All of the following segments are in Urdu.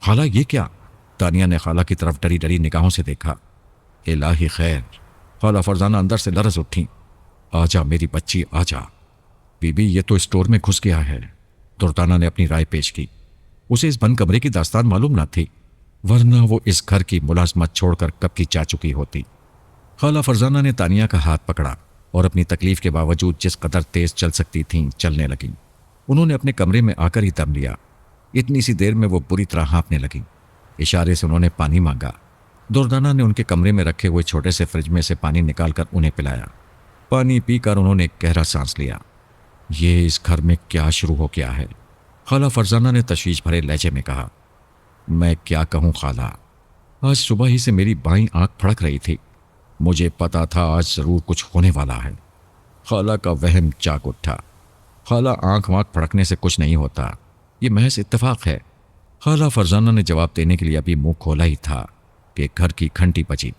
خالہ یہ کیا؟ تانیہ نے خالہ کی طرف ڈری ڈری نگاہوں سے دیکھا۔ الہی خیر! خالہ فرزانہ اندر سے لرز اٹھیں۔ آجا میری بچی آجا۔ بی بی یہ تو اسٹور میں گھس گیا ہے۔ دردانہ نے اپنی رائے پیش کی۔ اسے اس بند کمرے کی داستان معلوم نہ تھی، ورنہ وہ اس گھر کی ملازمت چھوڑ کر کب کی جا چکی ہوتی۔ خالہ فرزانہ نے تانیہ کا ہاتھ پکڑا اور اپنی تکلیف کے باوجود جس قدر تیز چل سکتی تھیں چلنے لگیں۔ انہوں نے اپنے کمرے میں آ کر ہی دم لیا۔ اتنی سی دیر میں وہ بری طرح ہانپنے لگیں۔ اشارے سے انہوں نے پانی مانگا۔ دردانہ نے ان کے کمرے میں رکھے ہوئے چھوٹے سے فریج میں سے پانی نکال کر انہیں پلایا۔ پانی پی کر انہوں نے ایک گہرا سانس لیا۔ یہ اس گھر میں کیا شروع ہو گیا ہے؟ خالہ فرزانہ نے تشویش بھرے لہجے میں کہا۔ میں کیا کہوں خالہ، آج صبح ہی سے میری بائیں آنکھ پھڑک رہی تھی۔ مجھے پتا تھا آج ضرور کچھ ہونے والا ہے۔ خالہ کا وہم جاگ اٹھا۔ خالہ آنکھ وانکھ پھڑکنے سے کچھ نہیں ہوتا، یہ محض اتفاق ہے۔ خالہ فرزانہ نے جواب دینے کے لیے ابھی منہ کھولا ہی تھا کہ گھر کی گھنٹی بجی۔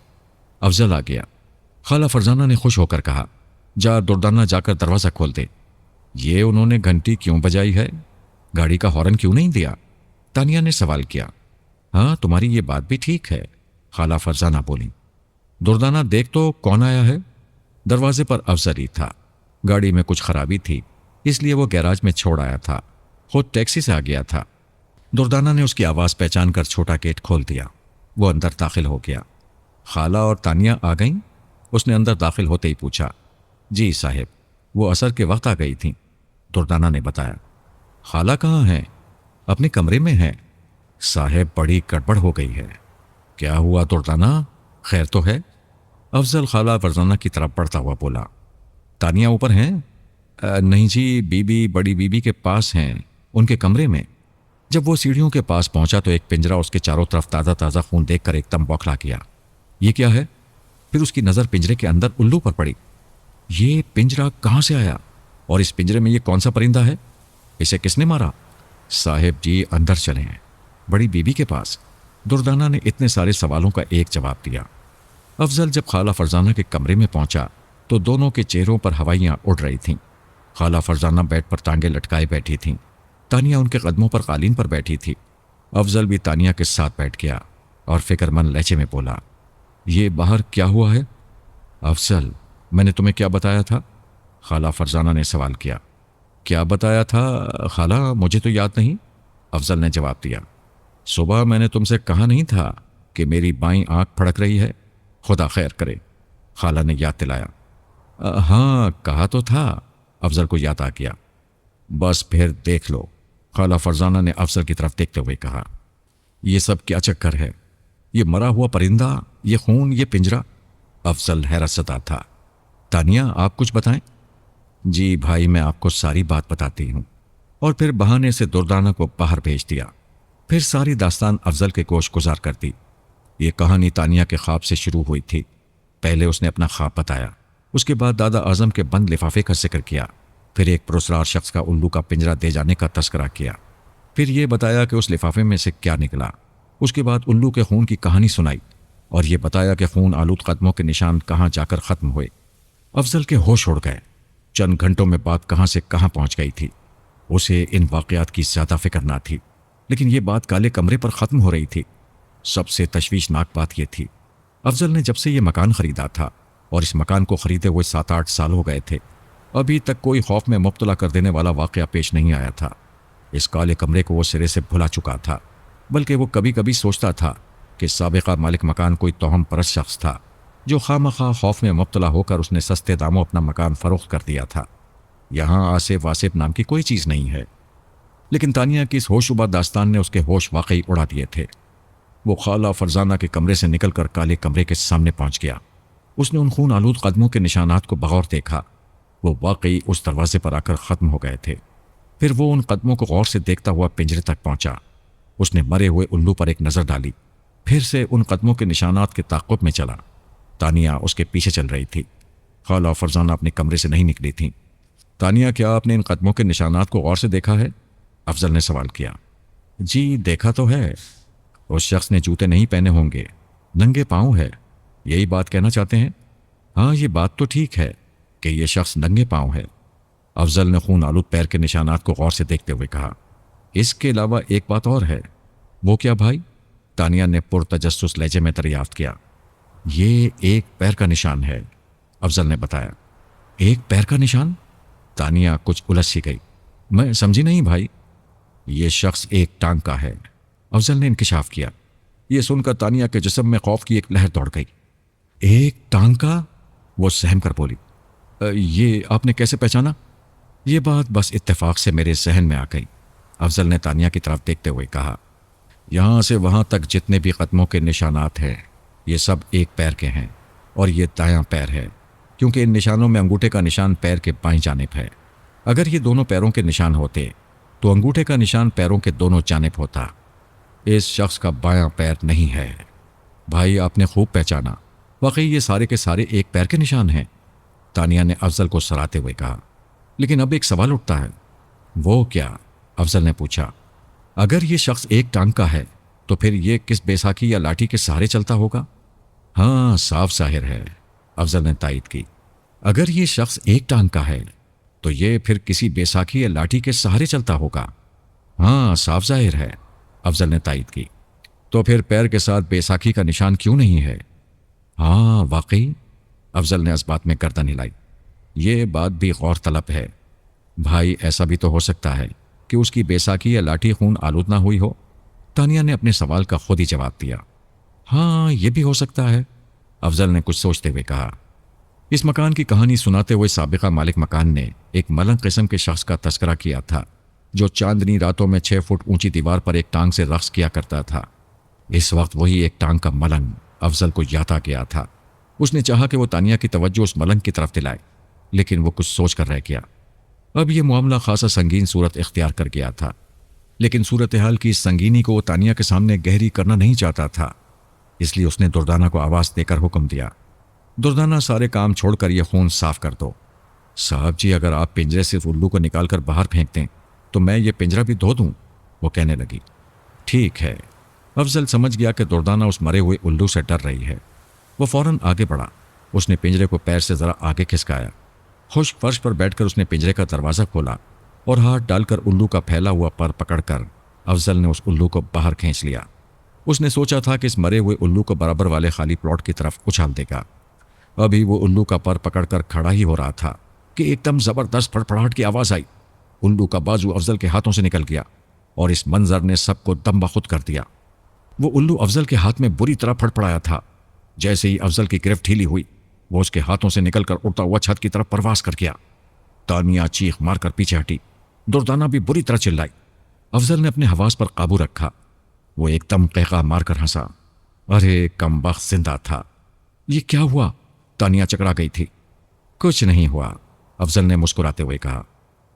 افضل آ گیا۔ خالہ فرزانہ نے خوش ہو کر کہا، جا دردانہ جا کر دروازہ کھول دے۔ یہ انہوں نے گھنٹی کیوں بجائی ہے؟ گاڑی کا ہارن کیوں نہیں دیا؟ تانیہ نے سوال کیا۔ ہاں تمہاری یہ بات بھی ٹھیک ہے، خالہ فرزانہ بولی۔ دردانہ دیکھ تو کون آیا ہے؟ دروازے پر افضل ہی تھا۔ گاڑی میں کچھ خرابی تھی، اس لیے وہ گیراج میں چھوڑ آیا تھا، خود ٹیکسی سے آ گیا تھا۔ دردانہ نے اس کی آواز پہچان کر چھوٹا گیٹ کھول دیا۔ وہ اندر داخل ہو گیا۔ خالہ اور تانیہ آ گئیں؟ اس نے اندر داخل ہوتے ہی پوچھا۔ جی صاحب، وہ عصر کے وقت آ گئی تھیں، دردانہ نے بتایا۔ خالہ کہاں ہیں؟ اپنے کمرے میں ہیں۔ صاحب بڑی گڑبڑ ہو گئی ہے۔ کیا ہوا دردانہ، خیر تو ہے؟ افضل خالہ فرزانہ کی طرف بڑھتا ہوا بولا۔ تانیہ اوپر ہیں؟ نہیں جی، بی بی بڑی بی بی کے پاس ہیں، ان کے کمرے میں۔ جب وہ سیڑھیوں کے پاس پہنچا تو ایک پنجرا اس کے چاروں طرف تازہ تازہ خون دیکھ کر ایک دم بوکھلا گیا۔ یہ کیا ہے؟ پھر اس کی نظر پنجرے کے اندر الو پر پڑی۔ یہ پنجرا کہاں سے آیا؟ اور اس پنجرے میں یہ کون سا پرندہ ہے؟ اسے کس نے مارا؟ صاحب جی اندر چلیں ہیں، بڑی بی بی کے پاس۔ دردانہ نے اتنے سارے سوالوں کا ایک جواب دیا۔ افضل جب خالہ فرزانہ کے کمرے میں پہنچا تو دونوں کے چہروں پر ہوائیاں اڑ رہی تھیں۔ خالہ فرزانہ بیڈ پر ٹانگیں لٹکائے بیٹھی تھیں، تانیہ ان کے قدموں پر قالین پر بیٹھی تھی۔ افضل بھی تانیہ کے ساتھ بیٹھ گیا اور فکر مند لہجے میں بولا، یہ باہر کیا ہوا ہے؟ افضل، میں نے تمہیں کیا بتایا تھا؟ خالہ فرزانہ نے سوال کیا۔ کیا بتایا تھا خالہ؟ مجھے تو یاد نہیں، افضل نے جواب دیا۔ صبح میں نے تم سے کہا نہیں تھا کہ میری بائیں آنکھ پھڑک رہی ہے؟ خدا خیر کرے، خالہ نے یاد دلایا۔ ہاں کہا تو تھا، افضل کو یاد آ گیا۔ بس پھر دیکھ لو، خالہ فرزانہ نے افضل کی طرف دیکھتے ہوئے کہا۔ یہ سب کیا چکر ہے؟ یہ مرا ہوا پرندہ، یہ خون، یہ پنجرا؟ افضل حیرت زدہ تھا۔ تانیہ آپ کچھ بتائیں۔ جی بھائی، میں آپ کو ساری بات بتاتی ہوں۔ اور پھر بہانے سے دردانہ کو باہر بھیج دیا۔ پھر ساری داستان افضل کے گوش گزار کر دی۔ یہ کہانی تانیہ کے خواب سے شروع ہوئی تھی۔ پہلے اس نے اپنا خواب بتایا، اس کے بعد دادا اعظم کے بند لفافے کا ذکر کیا، پھر ایک پرسرار شخص کا الو کا پنجرا دے جانے کا تذکرہ کیا، پھر یہ بتایا کہ اس لفافے میں سے کیا نکلا، اس کے بعد الو کے خون کی کہانی سنائی، اور یہ بتایا کہ خون آلود قدموں کے نشان کہاں جا کر ختم ہوئے۔ افضل کے ہوش اڑ گئے۔ چند گھنٹوں میں بات کہاں سے کہاں پہنچ گئی تھی۔ اسے ان واقعات کی زیادہ فکر نہ تھی، لیکن یہ بات کالے کمرے پر ختم ہو رہی تھی۔ سب سے تشویشناک بات یہ تھی، افضل نے جب سے یہ مکان خریدا تھا اور اس مکان کو خریدے ہوئے 7-8 سال ہو گئے تھے، ابھی تک کوئی خوف میں مبتلا کر دینے والا واقعہ پیش نہیں آیا تھا۔ اس کالے کمرے کو وہ سرے سے بھلا چکا تھا، بلکہ وہ کبھی کبھی سوچتا تھا کہ سابقہ مالک مکان کوئی توہم پرست شخص تھا جو خواہ خوف میں مبتلا ہو کر اس نے سستے داموں اپنا مکان فروخت کر دیا تھا۔ یہاں آصف واسف نام کی کوئی چیز نہیں ہے۔ لیکن تانیہ کی اس ہوش شبہ داستان نے اس کے ہوش واقعی اڑا دیے تھے۔ وہ خالہ فرزانہ کے کمرے سے نکل کر کالے کمرے کے سامنے پہنچ گیا۔ اس نے ان خون آلود قدموں کے نشانات کو بغور دیکھا۔ وہ واقعی اس دروازے پر آ کر ختم ہو گئے تھے۔ پھر وہ ان قدموں کو غور سے دیکھتا ہوا پنجرے تک پہنچا۔ اس نے مرے ہوئے الو پر ایک نظر ڈالی، پھر سے ان قدموں کے نشانات کے تعاقب میں چلا۔ تانیہ اس کے پیچھے چل رہی تھی۔ خالہ فرزانہ اپنے کمرے سے نہیں نکلی تھیں۔ تانیہ، کیا آپ نے ان قدموں کے نشانات کو غور سے دیکھا ہے؟ افضل نے سوال کیا۔ جی دیکھا تو ہے۔ اس شخص نے جوتے نہیں پہنے ہوں گے، ننگے پاؤں ہے، یہی بات کہنا چاہتے ہیں؟ ہاں یہ بات تو ٹھیک ہے کہ یہ شخص ننگے پاؤں ہے۔ افضل نے خون آلود پیر کے نشانات کو غور سے دیکھتے ہوئے کہا۔ اس کے علاوہ ایک بات اور ہے۔ وہ کیا بھائی؟ تانیہ نے پرتجسس لہجے میں دریافت کیا۔ یہ ایک پیر کا نشان ہے، افضل نے بتایا۔ ایک پیر کا نشان؟ تانیہ کچھ الجھ سی گئی۔ میں سمجھی نہیں بھائی۔ یہ شخص ایک ٹانگ کا ہے، افضل نے انکشاف کیا۔ یہ سن کر تانیہ کے جسم میں خوف کی ایک لہر دوڑ گئی۔ ایک ٹانگ کا؟ وہ سہم کر بولی۔ یہ آپ نے کیسے پہچانا؟ یہ بات بس اتفاق سے میرے ذہن میں آ گئی، افضل نے تانیہ کی طرف دیکھتے ہوئے کہا۔ یہاں سے وہاں تک جتنے بھی قدموں کے نشانات ہیں یہ سب ایک پیر کے ہیں، اور یہ دایاں پیر ہے، کیونکہ ان نشانوں میں انگوٹھے کا نشان پیر کے بائیں جانب ہے۔ اگر یہ دونوں پیروں کے نشان ہوتے تو انگوٹھے کا نشان پیروں کے دونوں جانب ہوتا۔ اس شخص کا بایاں پیر نہیں ہے۔ بھائی آپ نے خوب پہچانا، واقعی یہ سارے کے سارے ایک پیر کے نشان ہیں، تانیہ نے افضل کو سراتے ہوئے کہا۔ لیکن اب ایک سوال اٹھتا ہے۔ وہ کیا؟ افضل نے پوچھا۔ اگر یہ شخص ایک ٹانگ کا ہے تو پھر یہ کس بیساکھی یا لاٹھی کے سہارے چلتا ہوگا؟ ہاں صاف ظاہر ہے، افضل نے تائید کی۔ اگر یہ شخص ایک ٹانگ کا ہے تو یہ پھر کسی بیساکھی یا لاٹھی کے سہارے چلتا ہوگا۔ ہاں صاف ظاہر ہے، افضل نے تائید کی۔ تو پھر پیر کے ساتھ بیساکھی کا نشان کیوں نہیں ہے؟ ہاں واقعی، افضل نے اس بات میں گردن ہلائی۔ یہ بات بھی غور طلب ہے۔ بھائی ایسا بھی تو ہو سکتا ہے کہ اس کی بیساکھی یا لاٹھی خون آلود نہ ہوئی ہو۔ تانیہ نے اپنے سوال کا خود ہی جواب دیا۔ ہاں یہ بھی ہو سکتا ہے، افضل نے کچھ سوچتے ہوئے کہا۔ اس مکان کی کہانی سناتے ہوئے سابقہ مالک مکان نے ایک ملنگ قسم کے شخص کا تذکرہ کیا تھا جو چاندنی راتوں میں 6 فٹ اونچی دیوار پر ایک ٹانگ سے رقص کیا کرتا تھا۔ اس وقت وہی ایک ٹانگ کا ملنگ افضل کو یاد آ گیا تھا۔ اس نے چاہا کہ وہ تانیہ کی توجہ اس ملنگ کی طرف دلائے، لیکن وہ کچھ سوچ کر رہ گیا۔ اب یہ معاملہ خاصا سنگین صورت اختیار کر گیا تھا، لیکن صورتحال کی اس سنگینی کو وہ تانیہ کے سامنے گہری کرنا نہیں چاہتا تھا، اس لیے اس نے دردانہ کو آواز دے کر حکم دیا۔ دردانہ سارے کام چھوڑ کر یہ خون صاف کر دو۔ صاحب جی اگر آپ پنجرے سے الو کو نکال کر باہر پھینک دیں تو میں یہ پنجرہ بھی دھو دوں، وہ کہنے لگی۔ ٹھیک ہے، افضل سمجھ گیا کہ دردانہ اس مرے ہوئے الو سے ڈر رہی ہے۔ وہ فوراً آگے بڑھا، اس نے پنجرے کو پیر سے ذرا آگے کھسکایا۔ خشک فرش پر بیٹھ کر اس نے پنجرے کا دروازہ کھولا اور ہاتھ ڈال کر الو کا پھیلا ہوا پر پکڑ کر افضل نے اس الو کو باہر کھینچ لیا۔ اس نے سوچا تھا کہ اس مرے ہوئے الو کو برابر والے خالی پلاٹ کی طرف اچھال دے گا۔ ابھی وہ الو کا پر پکڑ کر کھڑا ہی ہو رہا تھا کہ ایک دم زبردست پھڑپڑاہٹ کی آواز آئی۔ الو کا بازو افضل کے ہاتھوں سے نکل گیا اور اس منظر نے سب کو دم بخود کر دیا۔ وہ الو افضل کے ہاتھ میں بری طرح پھڑپڑایا تھا۔ جیسے ہی افضل کی گرفت ڈھیلی ہوئی وہ اس کے ہاتھوں سے نکل کر اڑتا ہوا چھت کی طرف پرواز کر گیا۔ تانیہ چیخ مار کر پیچھے ہٹی، دردانہ بھی بری طرح چلائی۔ افضل نے اپنے حواس پر قابو رکھا۔ وہ ایک دم قہقہ مار کر ہنسا۔ ارے کم بخت زندہ تھا۔ یہ کیا ہوا؟ تانیہ چکرا گئی تھی۔ کچھ نہیں ہوا، افضل نے مسکراتے ہوئے کہا۔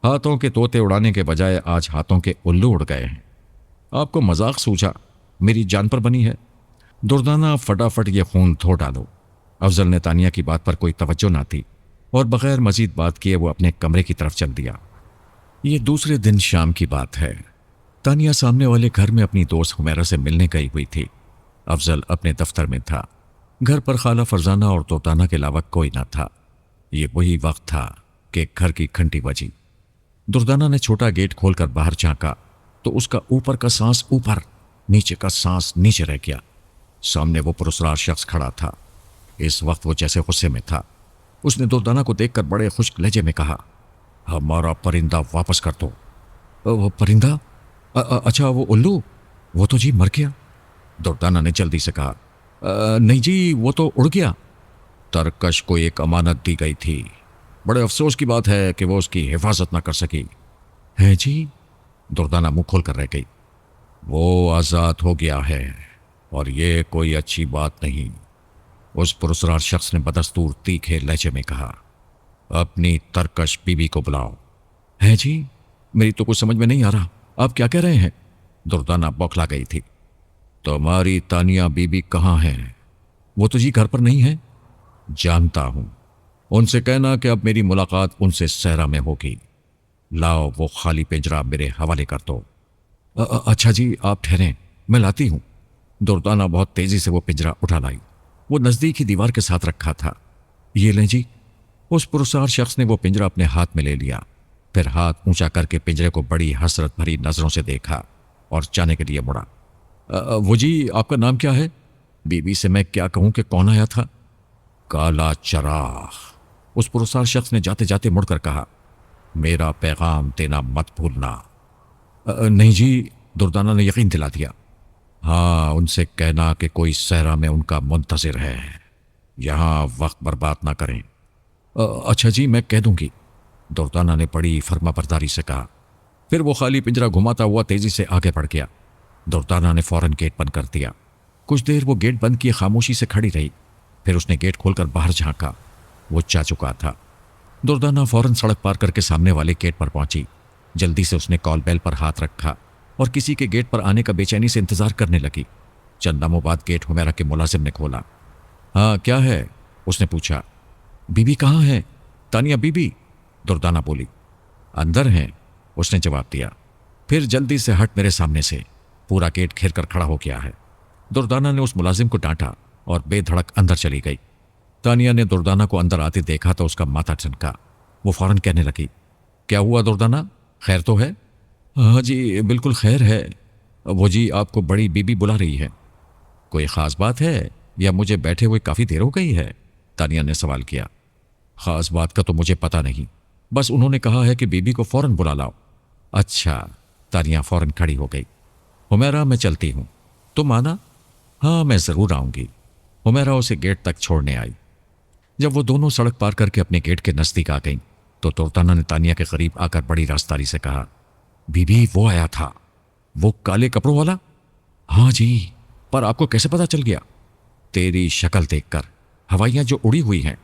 ہاتھوں کے طوطے اڑانے کے بجائے آج ہاتھوں کے الو اڑ گئے ہیں۔ آپ کو مذاق سوچا، میری جان پر بنی ہے۔ دردانہ فٹافٹ یہ خون دھو ڈالو۔ افضل نے تانیہ کی بات پر کوئی توجہ نہ تھی اور بغیر مزید بات کیے وہ اپنے کمرے کی طرف چل دیا۔ یہ دوسرے دن شام کی بات ہے۔ تانیہ سامنے والے گھر میں اپنی دوست حمیرہ سے ملنے گئی ہوئی تھی۔ افضل اپنے دفتر میں تھا۔ گھر پر خالہ فرزانہ اور دردانہ کے علاوہ کوئی نہ تھا۔ یہ وہی وقت تھا کہ گھر کی گھنٹی بجی۔ دردانہ نے چھوٹا گیٹ کھول کر باہر جھانکا تو اس کا اوپر کا سانس اوپر، نیچے کا سانس نیچے رہ گیا۔ سامنے وہ پراسرار شخص کھڑا تھا۔ اس وقت وہ جیسے غصے میں تھا۔ اس نے دردانہ کو دیکھ کر بڑے خشک لہجے میں کہا، ہمارا پرندہ واپس کر دو۔ وہ پرندہ؟ اچھا وہ الو؟ وہ تو جی مر گیا۔ دردانہ نے جلدی سے کہا، نہیں جی وہ تو اڑ گیا۔ ترکش کو ایک امانت دی گئی تھی، بڑے افسوس کی بات ہے کہ وہ اس کی حفاظت نہ کر سکی۔ ہے جی؟ دردانہ منہ کھول کر رہ گئی۔ وہ آزاد ہو گیا ہے اور یہ کوئی اچھی بات نہیں، اس پراسرار شخص نے بدستور تیکھے لہجے میں کہا۔ اپنی ترکش بیوی کو بلاؤ۔ ہے جی؟ میری تو کچھ سمجھ میں نہیں آ رہا، آپ کیا کہہ رہے ہیں؟ دردانہ بوکھلا گئی تھی۔ تمہاری تانیہ بیوی کہاں ہے؟ وہ تو جی گھر پر نہیں ہے۔ جانتا ہوں، ان سے کہنا کہ اب میری ملاقات ان سے صحرا میں ہوگی۔ لاؤ وہ خالی پنجرہ میرے حوالے کر دو۔ اچھا جی آپ ٹھہریں، میں لاتی ہوں۔ دردانہ بہت تیزی سے وہ پنجرہ اٹھا لائی۔ وہ نزدیک ہی دیوار کے ساتھ رکھا تھا۔ یہ لیں جی۔ اس پرسار شخص نے وہ پنجرہ اپنے ہاتھ میں لے لیا، پھر ہاتھ اونچا کر کے پنجرے کو بڑی حسرت بھری نظروں سے دیکھا اور جانے کے لیے مڑا۔ وہ جی آپ کا نام کیا ہے؟ بیوی سے میں کیا کہوں کہ کون آیا تھا؟ کالا چراغ، اس پرسار شخص نے جاتے جاتے مڑ کر کہا۔ میرا پیغام دینا مت بھولنا۔ نہیں جی، دردانہ نے یقین دلا دیا۔ ہاں، ان سے کہنا کہ کوئی صحرا میں ان کا منتظر ہے، یہاں وقت برباد نہ کریں۔ اچھا جی، میں کہہ دوں گی، دردانہ نے بڑی فرما برداری سے کہا۔ پھر وہ خالی پنجرا گھماتا ہوا تیزی سے آگے بڑھ گیا۔ دردانہ نے فوراً گیٹ بند کر دیا۔ کچھ دیر وہ گیٹ بند کیے خاموشی سے کھڑی رہی، پھر اس نے گیٹ کھول کر باہر جھانکا۔ وہ جا چکا تھا۔ دردانہ فوراً سڑک پار کر کے سامنے والے گیٹ پر پہنچی۔ جلدی سے اس نے کال بیل پر ہاتھ رکھا اور کسی کے گیٹ پر آنے کا بے چینی سے انتظار کرنے لگی۔ چند لمحوں بعد گیٹ حمیرہ کے ملازم نے کھولا۔ ہاں کیا ہے؟ اس نے پوچھا۔ بی بی کہاں ہے؟ تانیہ بی بی، دردانہ بولی۔ اندر ہیں، اس نے جواب دیا۔ پھر جلدی سے ہٹ میرے سامنے سے، پورا گیٹ گھیر کر کھڑا ہو گیا ہے۔ دردانہ نے اس ملازم کو ڈانٹا اور بے دھڑک اندر چلی گئی۔ تانیہ نے دردانہ کو اندر آتے دیکھا تو اس کا ماتھا ٹھنکا۔ وہ فوراً کہنے لگی، کیا ہوا دردانہ، خیر تو ہے؟ ہاں جی بالکل خیر ہے۔ وہ جی آپ کو بڑی بی بی بلا رہی ہے۔ کوئی خاص بات ہے یا مجھے بیٹھے ہوئے کافی دیر ہو گئی ہے؟ تانیہ نے سوال کیا۔ خاص بات کا تو مجھے پتہ نہیں، بس انہوں نے کہا ہے کہ بی بی کو فوراً بلا لاؤ۔ اچھا، تانیہ فوراً کھڑی ہو گئی۔ حمیرہ میں چلتی ہوں، تم آنا؟ ہاں میں ضرور آؤں گی۔ حمیرہ اسے گیٹ تک چھوڑنے آئی۔ جب وہ دونوں سڑک پار کر کے اپنے گیٹ کے نزدیک آ گئیں تو دردانہ نے تانیہ کے قریب آ کر بڑی راستاری سے کہا، بی بی وہ آیا تھا، وہ کالے کپڑوں والا؟ ہاں جی، پر آپ کو کیسے پتا چل گیا؟ تیری شکل دیکھ کر، ہوائیاں جو اڑی ہوئی ہیں۔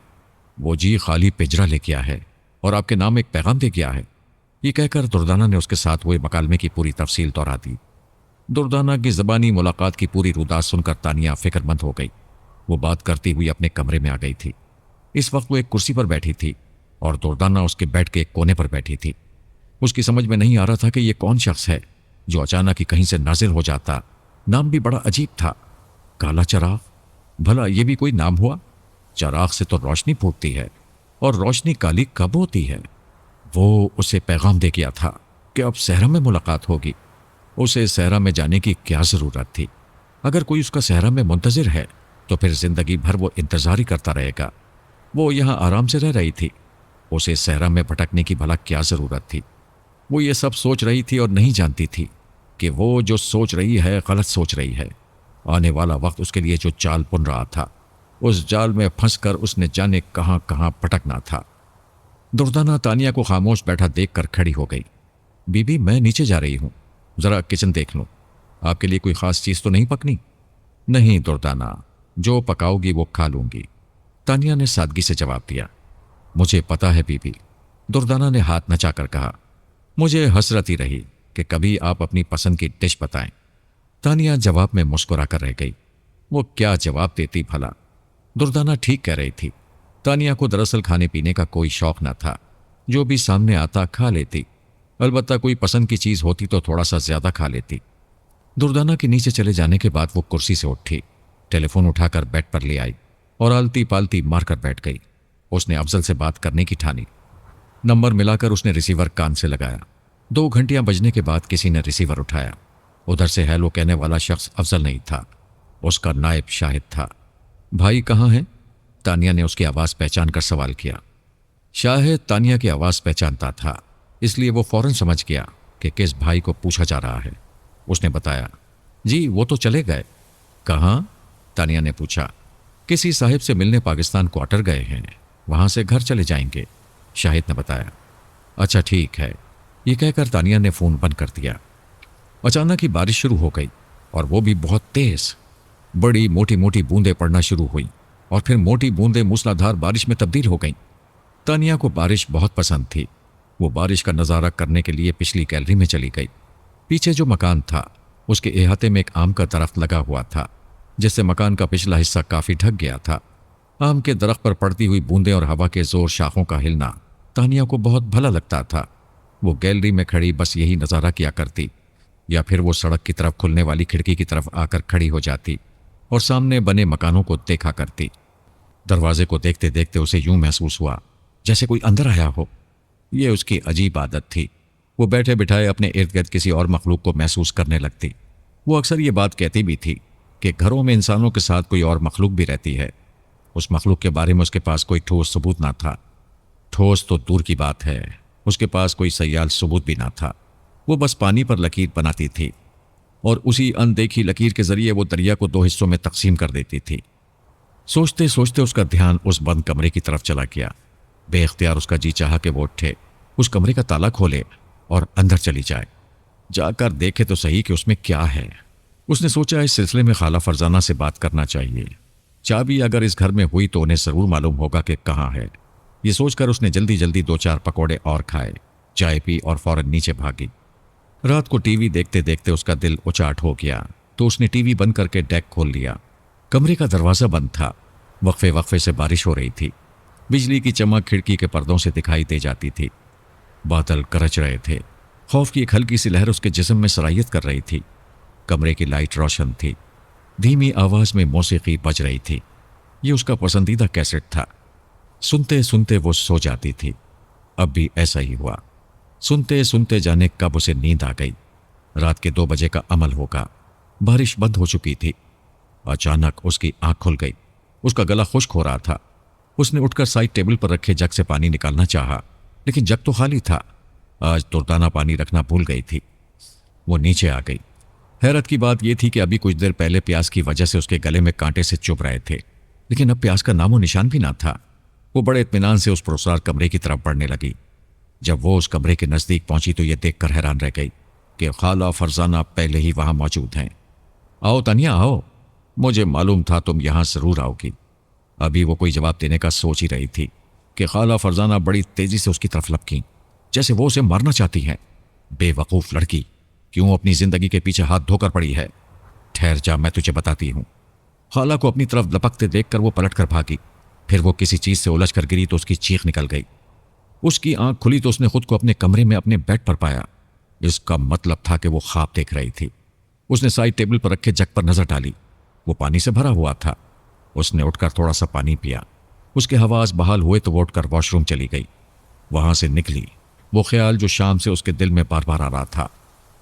وہ جی خالی پنجرا لے گیا ہے اور آپ کے نام ایک پیغام دے گیا ہے۔ یہ کہہ کر دردانہ نے اس کے ساتھ ہوئے مکالمے کی پوری تفصیل دہرا دی۔ دردانہ کی زبانی ملاقات کی پوری روداد سن کر تانیہ فکر مند ہو گئی۔ وہ بات کرتی ہوئی اپنے کمرے میں آ گئی تھی۔ اس وقت وہ ایک کرسی پر بیٹھی تھی اور دردانہ اس کے بیڈ کے ایک کونے پر بیٹھی تھی۔ اس کی سمجھ میں نہیں آ رہا تھا کہ یہ کون شخص ہے جو اچانک ہی کہیں سے نازل ہو جاتا۔ نام بھی بڑا عجیب تھا، کالا چراغ۔ بھلا یہ بھی کوئی نام ہوا؟ چراغ سے تو روشنی پھوٹتی ہے، اور روشنی کالی کب ہوتی ہے؟ وہ اسے پیغام دے گیا تھا کہ اب صحرا میں ملاقات ہوگی۔ اسے صحرا میں جانے کی کیا ضرورت تھی؟ اگر کوئی اس کا صحرا میں منتظر ہے تو پھر زندگی بھر وہ انتظار ہی کرتا رہے گا۔ وہ یہاں آرام سے رہ رہی تھی، اسے صحرا میں بھٹکنے کی بھلا کیا ضرورت تھی؟ وہ یہ سب سوچ رہی تھی اور نہیں جانتی تھی کہ وہ جو سوچ رہی ہے غلط سوچ رہی ہے۔ آنے والا وقت اس کے لیے جو چال بن رہا تھا، اس جال میں پھنس کر اس نے جانے کہاں کہاں پھٹکنا تھا۔ دردانہ تانیہ کو خاموش بیٹھا دیکھ کر کھڑی ہو گئی۔ بی بی میں نیچے جا رہی ہوں، ذرا کچن دیکھ لوں، آپ کے لیے کوئی خاص چیز تو نہیں پکنی؟ نہیں دردانہ، جو پکاؤ گی وہ کھا لوں گی، تانیہ نے سادگی سے جواب دیا۔ مجھے پتا ہے بی بی، دردانہ نے ہاتھ نچا کر کہا۔ مجھے حسرت ہی رہی کہ کبھی آپ اپنی پسند کی ڈش بتائیں۔ تانیہ جواب میں مسکرا کر رہ گئی۔ وہ کیا جواب دیتی بھلا؟ دردانہ ٹھیک کہہ رہی تھی۔ تانیہ کو دراصل کھانے پینے کا کوئی شوق نہ تھا، جو بھی سامنے آتا کھا لیتی، البتہ کوئی پسند کی چیز ہوتی تو تھوڑا سا زیادہ کھا لیتی۔ دردانہ کے نیچے چلے جانے کے بعد وہ کرسی سے اٹھی، ٹیلی فون اٹھا کر بیڈ پر لے آئی اور آلتی پالتی مار کر بیٹھ گئی۔ اس نے افضل سے بات کرنے کی ٹھانی۔ نمبر ملا کر اس نے ریسیور کان سے لگایا۔ 2 گھنٹیاں بجنے کے بعد کسی نے ریسیور اٹھایا۔ ادھر سے ہیلو کہنے والا شخص افضل نہیں تھا، اس کا نائب شاہد تھا۔ بھائی کہاں ہیں؟ تانیہ نے اس کی آواز پہچان کر سوال کیا۔ شاہد تانیہ کی آواز پہچانتا تھا، اس لیے وہ فوراً سمجھ گیا کہ کس بھائی کو پوچھا جا رہا ہے۔ اس نے بتایا، جی وہ تو چلے گئے۔ کہاں؟ تانیہ نے پوچھا۔ کسی صاحب سے ملنے پاکستان کوارٹر گئے ہیں، وہاں سے گھر چلے جائیں گے، شاہد نے بتایا۔ اچھا ٹھیک ہے، یہ کہہ کر تانیہ نے فون بند کر دیا۔ اچانک ہی بارش شروع ہو گئی، اور وہ بھی بہت تیز۔ بڑی موٹی موٹی بوندیں پڑنا شروع ہوئیں اور پھر موٹی بوندیں موسلادھار بارش میں تبدیل ہو گئیں۔ تانیہ کو بارش بہت پسند تھی۔ وہ بارش کا نظارہ کرنے کے لیے پچھلی گیلری میں چلی گئی۔ پیچھے جو مکان تھا اس کے احاطے میں ایک آم کا درخت لگا ہوا تھا، جس سے مکان کا پچھلا حصہ کافی ڈھک گیا تھا۔ آم کے درخت پر پڑتی ہوئی بوندیں اور ہوا کے زور شاخوں کا ہلنا تانیہ کو بہت بھلا لگتا تھا۔ وہ گیلری میں کھڑی بس یہی نظارہ کیا کرتی، یا پھر وہ سڑک کی طرف کھلنے والی کھڑکی کی طرف آ کر کھڑی ہو جاتی اور سامنے بنے مکانوں کو دیکھا کرتی۔ دروازے کو دیکھتے دیکھتے اسے یوں محسوس ہوا جیسے کوئی اندر آیا ہو۔ یہ اس کی عجیب عادت تھی، وہ بیٹھے بٹھائے اپنے ارد گرد کسی اور مخلوق کو محسوس کرنے لگتی۔ وہ اکثر یہ بات کہتی بھی تھی کہ گھروں میں انسانوں کے ساتھ کوئی اور مخلوق بھی رہتی ہے۔ اس مخلوق کے بارے میں اس کے پاس کوئی ٹھوس ثبوت نہ تھا۔ ٹھوس تو دور کی بات ہے، اس کے پاس کوئی سیال ثبوت بھی نہ تھا۔ وہ بس پانی پر لکیر بناتی تھی اور اسی اندیکھی لکیر کے ذریعے وہ دریا کو 2 حصوں میں تقسیم کر دیتی تھی۔ سوچتے سوچتے اس کا دھیان اس بند کمرے کی طرف چلا گیا۔ بے اختیار اس کا جی چاہا کہ وہ اٹھے، اس کمرے کا تالا کھولے اور اندر چلی جائے، جا کر دیکھے تو صحیح کہ اس میں کیا ہے۔ اس نے سوچا اس سلسلے میں خالہ فرزانہ سے بات کرنا چاہیے۔ چابی اگر اس گھر میں ہوئی تو انہیں ضرور معلوم ہوگا کہ کہاں ہے۔ یہ سوچ کر اس نے جلدی جلدی 2-4 پکوڑے اور کھائے، چائے پی اور فوراً نیچے بھاگی۔ رات کو ٹی وی دیکھتے دیکھتے اس کا دل اچاٹ ہو گیا تو اس نے ٹی وی بند کر کے ڈیک کھول لیا۔ کمرے کا دروازہ بند تھا، وقفے وقفے سے بارش ہو رہی تھی، بجلی کی چمک کھڑکی کے پردوں سے دکھائی دے جاتی تھی، بادل گرج رہے تھے، خوف کی ایک ہلکی سی لہر اس کے جسم میں سرایت کر رہی تھی۔ کمرے کی لائٹ روشن تھی، دھیمی آواز میں موسیقی بج رہی تھی۔ یہ اس کا پسندیدہ کیسٹ تھا۔ سنتے سنتے وہ سو جاتی تھی۔ اب بھی ایسا ہی ہوا۔ سنتے سنتے جانے کب اسے نیند آ گئی۔ رات کے 2 بجے کا عمل ہوگا، بارش بند ہو چکی تھی۔ اچانک اس کی آنکھ کھل گئی، اس کا گلا خشک ہو رہا تھا۔ اس نے اٹھ کر سائڈ ٹیبل پر رکھے جگ سے پانی نکالنا چاہا، لیکن جگ تو خالی تھا۔ آج دردانہ پانی رکھنا بھول گئی تھی۔ وہ نیچے آ گئی۔ حیرت کی بات یہ تھی کہ ابھی کچھ دیر پہلے پیاس کی وجہ سے اس کے گلے میں کانٹے سے چبھ رہے تھے، لیکن اب پیاس کا نام و نشان بھی نہ تھا۔ وہ بڑے اطمینان سے اس پرسرار کمرے کی طرف بڑھنے لگی۔ جب وہ اس کمرے کے نزدیک پہنچی تو یہ دیکھ کر حیران رہ گئی کہ خالہ فرزانہ پہلے ہی وہاں موجود ہیں۔ آؤ تانیہ آؤ، مجھے معلوم تھا تم یہاں ضرور آؤ گی۔ ابھی وہ کوئی جواب دینے کا سوچ ہی رہی تھی کہ خالہ فرزانہ بڑی تیزی سے اس کی طرف لپکیں، جیسے وہ اسے مارنا چاہتی ہیں۔ بے وقوف لڑکی، کیوں اپنی زندگی کے پیچھے ہاتھ دھو کر پڑی ہے؟ ٹھہر جا، میں تجھے بتاتی ہوں۔ خالہ کو اپنی طرف لپکتے دیکھ کر وہ پلٹ کر بھاگی۔ پھر وہ کسی چیز سے الجھ کر گری تو اس کی چیخ نکل گئی۔ اس کی آنکھ کھلی تو اس نے خود کو اپنے کمرے میں اپنے بیڈ پر پایا۔ اس کا مطلب تھا کہ وہ خواب دیکھ رہی تھی۔ اس نے سائڈ ٹیبل پر رکھے جگ پر نظر ڈالی، وہ پانی سے بھرا ہوا تھا۔ اس نے اٹھ کر تھوڑا سا پانی پیا۔ اس کے حواس بحال ہوئے تو وہ اٹھ کر واش روم چلی گئی۔ وہاں سے نکلی، وہ خیال جو شام سے اس کے دل میں بار بار آ رہا تھا۔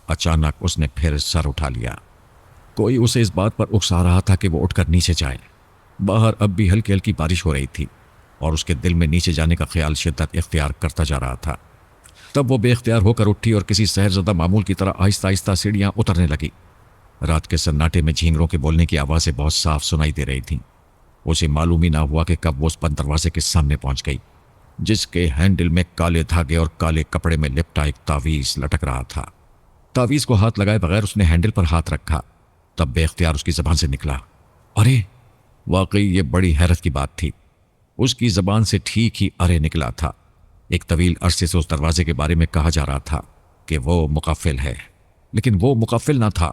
اچانک اس نے پھر سر اٹھا لیا۔ کوئی اسے اس بات پر اکسا رہا تھا کہ وہ اٹھ کر نیچے جائے۔ باہر اب بھی ہلکی ہلکی بارش ہو رہی تھی اور اس کے دل میں نیچے جانے کا خیال شدت اختیار کرتا جا رہا تھا۔ تب وہ بے اختیار ہو کر اٹھی اور کسی سحر زدہ معمول کی طرح آہستہ آہستہ سیڑھیاں اترنے لگی۔ رات کے سناٹے میں جھینگروں کے بولنے کی آوازیں بہت صاف سنائی دے رہی تھیں۔ اسے معلوم ہی نہ ہوا کہ کب وہ اس بند دروازے کے سامنے پہنچ گئی، جس کے ہینڈل میں کالے دھاگے اور کالے کپڑے میں لپٹا ایک تعویذ لٹک رہا تھا۔ تعویذ کو ہاتھ لگائے بغیر اس نے ہینڈل پر ہاتھ رکھا۔ تب بے اختیار اس کی زبان سے نکلا، ارے! واقعی یہ بڑی حیرت کی بات تھی۔ اس کی زبان سے ٹھیک ہی ارے نکلا تھا۔ ایک طویل عرصے سے اس دروازے کے بارے میں کہا جا رہا تھا کہ وہ مقفل ہے، لیکن وہ مقفل نہ تھا۔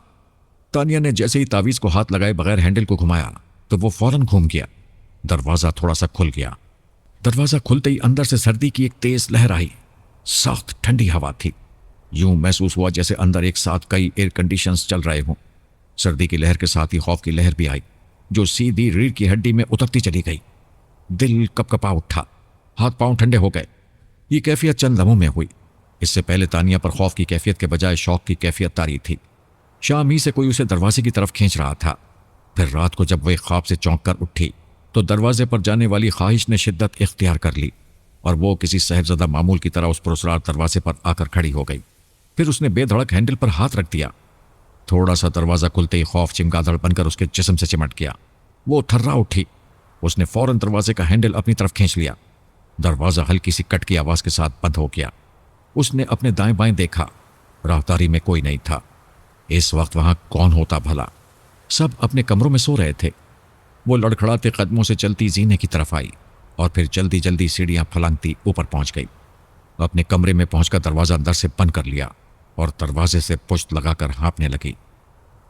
تانیہ نے جیسے ہی تعویذ کو ہاتھ لگائے بغیر ہینڈل کو گھمایا تو وہ فوراً گھوم گیا۔ دروازہ تھوڑا سا کھل گیا۔ دروازہ کھلتے ہی اندر سے سردی کی ایک تیز لہر آئی۔ سخت ٹھنڈی ہوا تھی، یوں محسوس ہوا جیسے اندر ایک ساتھ کئی ایئر کنڈیشنز چل رہے ہوں۔ سردی کی لہر کے ساتھ ہی خوف کی لہر بھی آئی، جو سیدھی ریڑھ کی ہڈی میں اترتی چلی گئی۔ دل کپ کپا اٹھا، ہاتھ پاؤں ٹھنڈے ہو گئے۔ یہ کیفیت چند لمحوں میں ہوئی۔ اس سے پہلے تانیہ پر خوف کی کیفیت کے بجائے شوق کی کیفیت طاری تھی۔ شام ہی سے کوئی اسے دروازے کی طرف کھینچ رہا تھا۔ پھر رات کو جب وہ ایک خواب سے چونک کر اٹھی تو دروازے پر جانے والی خواہش نے شدت اختیار کر لی اور وہ کسی سحر زدہ معمول کی طرح اس پراسرار دروازے پر آ کر کھڑی ہو گئی۔ پھر اس نے بے دھڑک ہینڈل پر ہاتھ رکھ دیا۔ تھوڑا سا دروازہ کھلتے ہی خوف چمگادڑ بن کر اس کے جسم سے چمٹ گیا۔ وہ تھرا اٹھی۔ اس نے فوراً دروازے کا ہینڈل اپنی طرف کھینچ لیا۔ دروازہ ہلکی سی کٹ کی آواز کے ساتھ بند ہو گیا۔ اس نے اپنے دائیں بائیں دیکھا، راہداری میں کوئی نہیں تھا۔ اس وقت وہاں کون ہوتا بھلا؟ سب اپنے کمروں میں سو رہے تھے۔ وہ لڑکھڑاتے قدموں سے چلتی زینے کی طرف آئی اور پھر جلدی جلدی سیڑھیاں پھلانگتی اوپر پہنچ گئی۔ اپنے کمرے میں پہنچ کر دروازہ اندر سے بند کر لیا اور دروازے سے پشت لگا کر ہانپنے لگی۔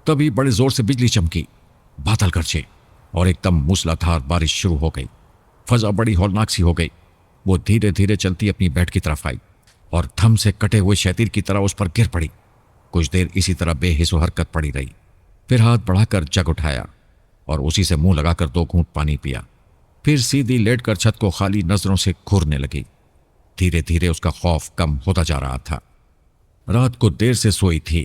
تبھی بڑے زور سے بجلی چمکی، بادل گرجے اور ایک دم موسلادھار بارش شروع ہو گئی۔ فضا بڑی ہولناک سی ہو گئی۔ وہ دھیرے دھیرے چلتی اپنی بیڈ کی طرف آئی اور تھم سے کٹے ہوئے شیطیر کی طرح اس پر گر پڑی۔ کچھ دیر اسی طرح بے حس و حرکت پڑی رہی، پھر ہاتھ بڑھا کر جگ اٹھایا اور اسی سے منہ لگا کر 2 گھونٹ پانی پیا۔ پھر سیدھی لیٹ کر چھت کو خالی نظروں سے گھورنے لگی۔ دھیرے دھیرے اس کا خوف کم ہوتا جا رہا تھا۔ رات کو دیر سے سوئی تھی،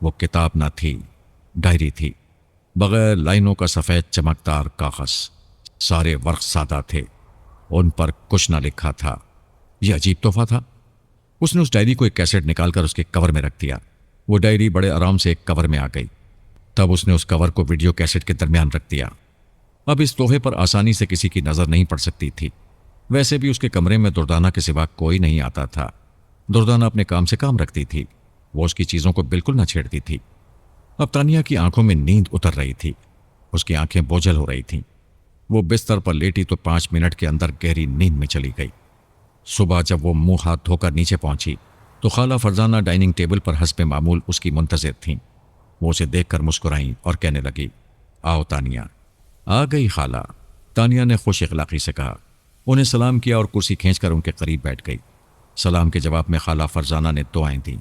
وہ کتاب نہ تھی، ڈائری تھی، بغیر لائنوں کا سفید چمکدار کاغذ، سارے ورق سادہ تھے، ان پر کچھ نہ لکھا تھا۔ یہ عجیب تحفہ تھا۔ اس نے اس ڈائری کو ایک کیسٹ نکال کر اس کے کور میں رکھ دیا۔ وہ ڈائری بڑے آرام سے ایک کور میں آ گئی۔ تب اس نے اس کور کو ویڈیو کیسٹ کے درمیان رکھ دیا۔ اب اس تحفے پر آسانی سے کسی کی نظر نہیں پڑ سکتی تھی۔ ویسے بھی اس کے کمرے میں دردانہ کے سوا کوئی نہیں آتا تھا۔ دردانہ اپنے کام سے کام رکھتی تھی، وہ اس کی چیزوں کو بالکل نہ چھیڑتی تھی۔ اب تانیہ کی آنکھوں میں نیند اتر رہی تھی، اس کی آنکھیں بوجھل ہو رہی تھیں۔ وہ بستر پر لیٹی تو 5 منٹ کے اندر گہری نیند میں چلی گئی۔ صبح جب وہ منہ ہاتھ دھو کر نیچے پہنچی تو خالہ فرزانہ ڈائننگ ٹیبل پر حسب معمول اس کی منتظر تھیں۔ وہ اسے دیکھ کر مسکرائیں اور کہنے لگی، آؤ تانیہ۔ آ گئی خالہ، تانیہ نے خوش اخلاقی سے کہا۔ انہیں سلام کیا اور کرسی کھینچ کر ان کے قریب بیٹھ گئی۔ سلام کے جواب میں خالہ فرزانہ نے دعائیں دیں۔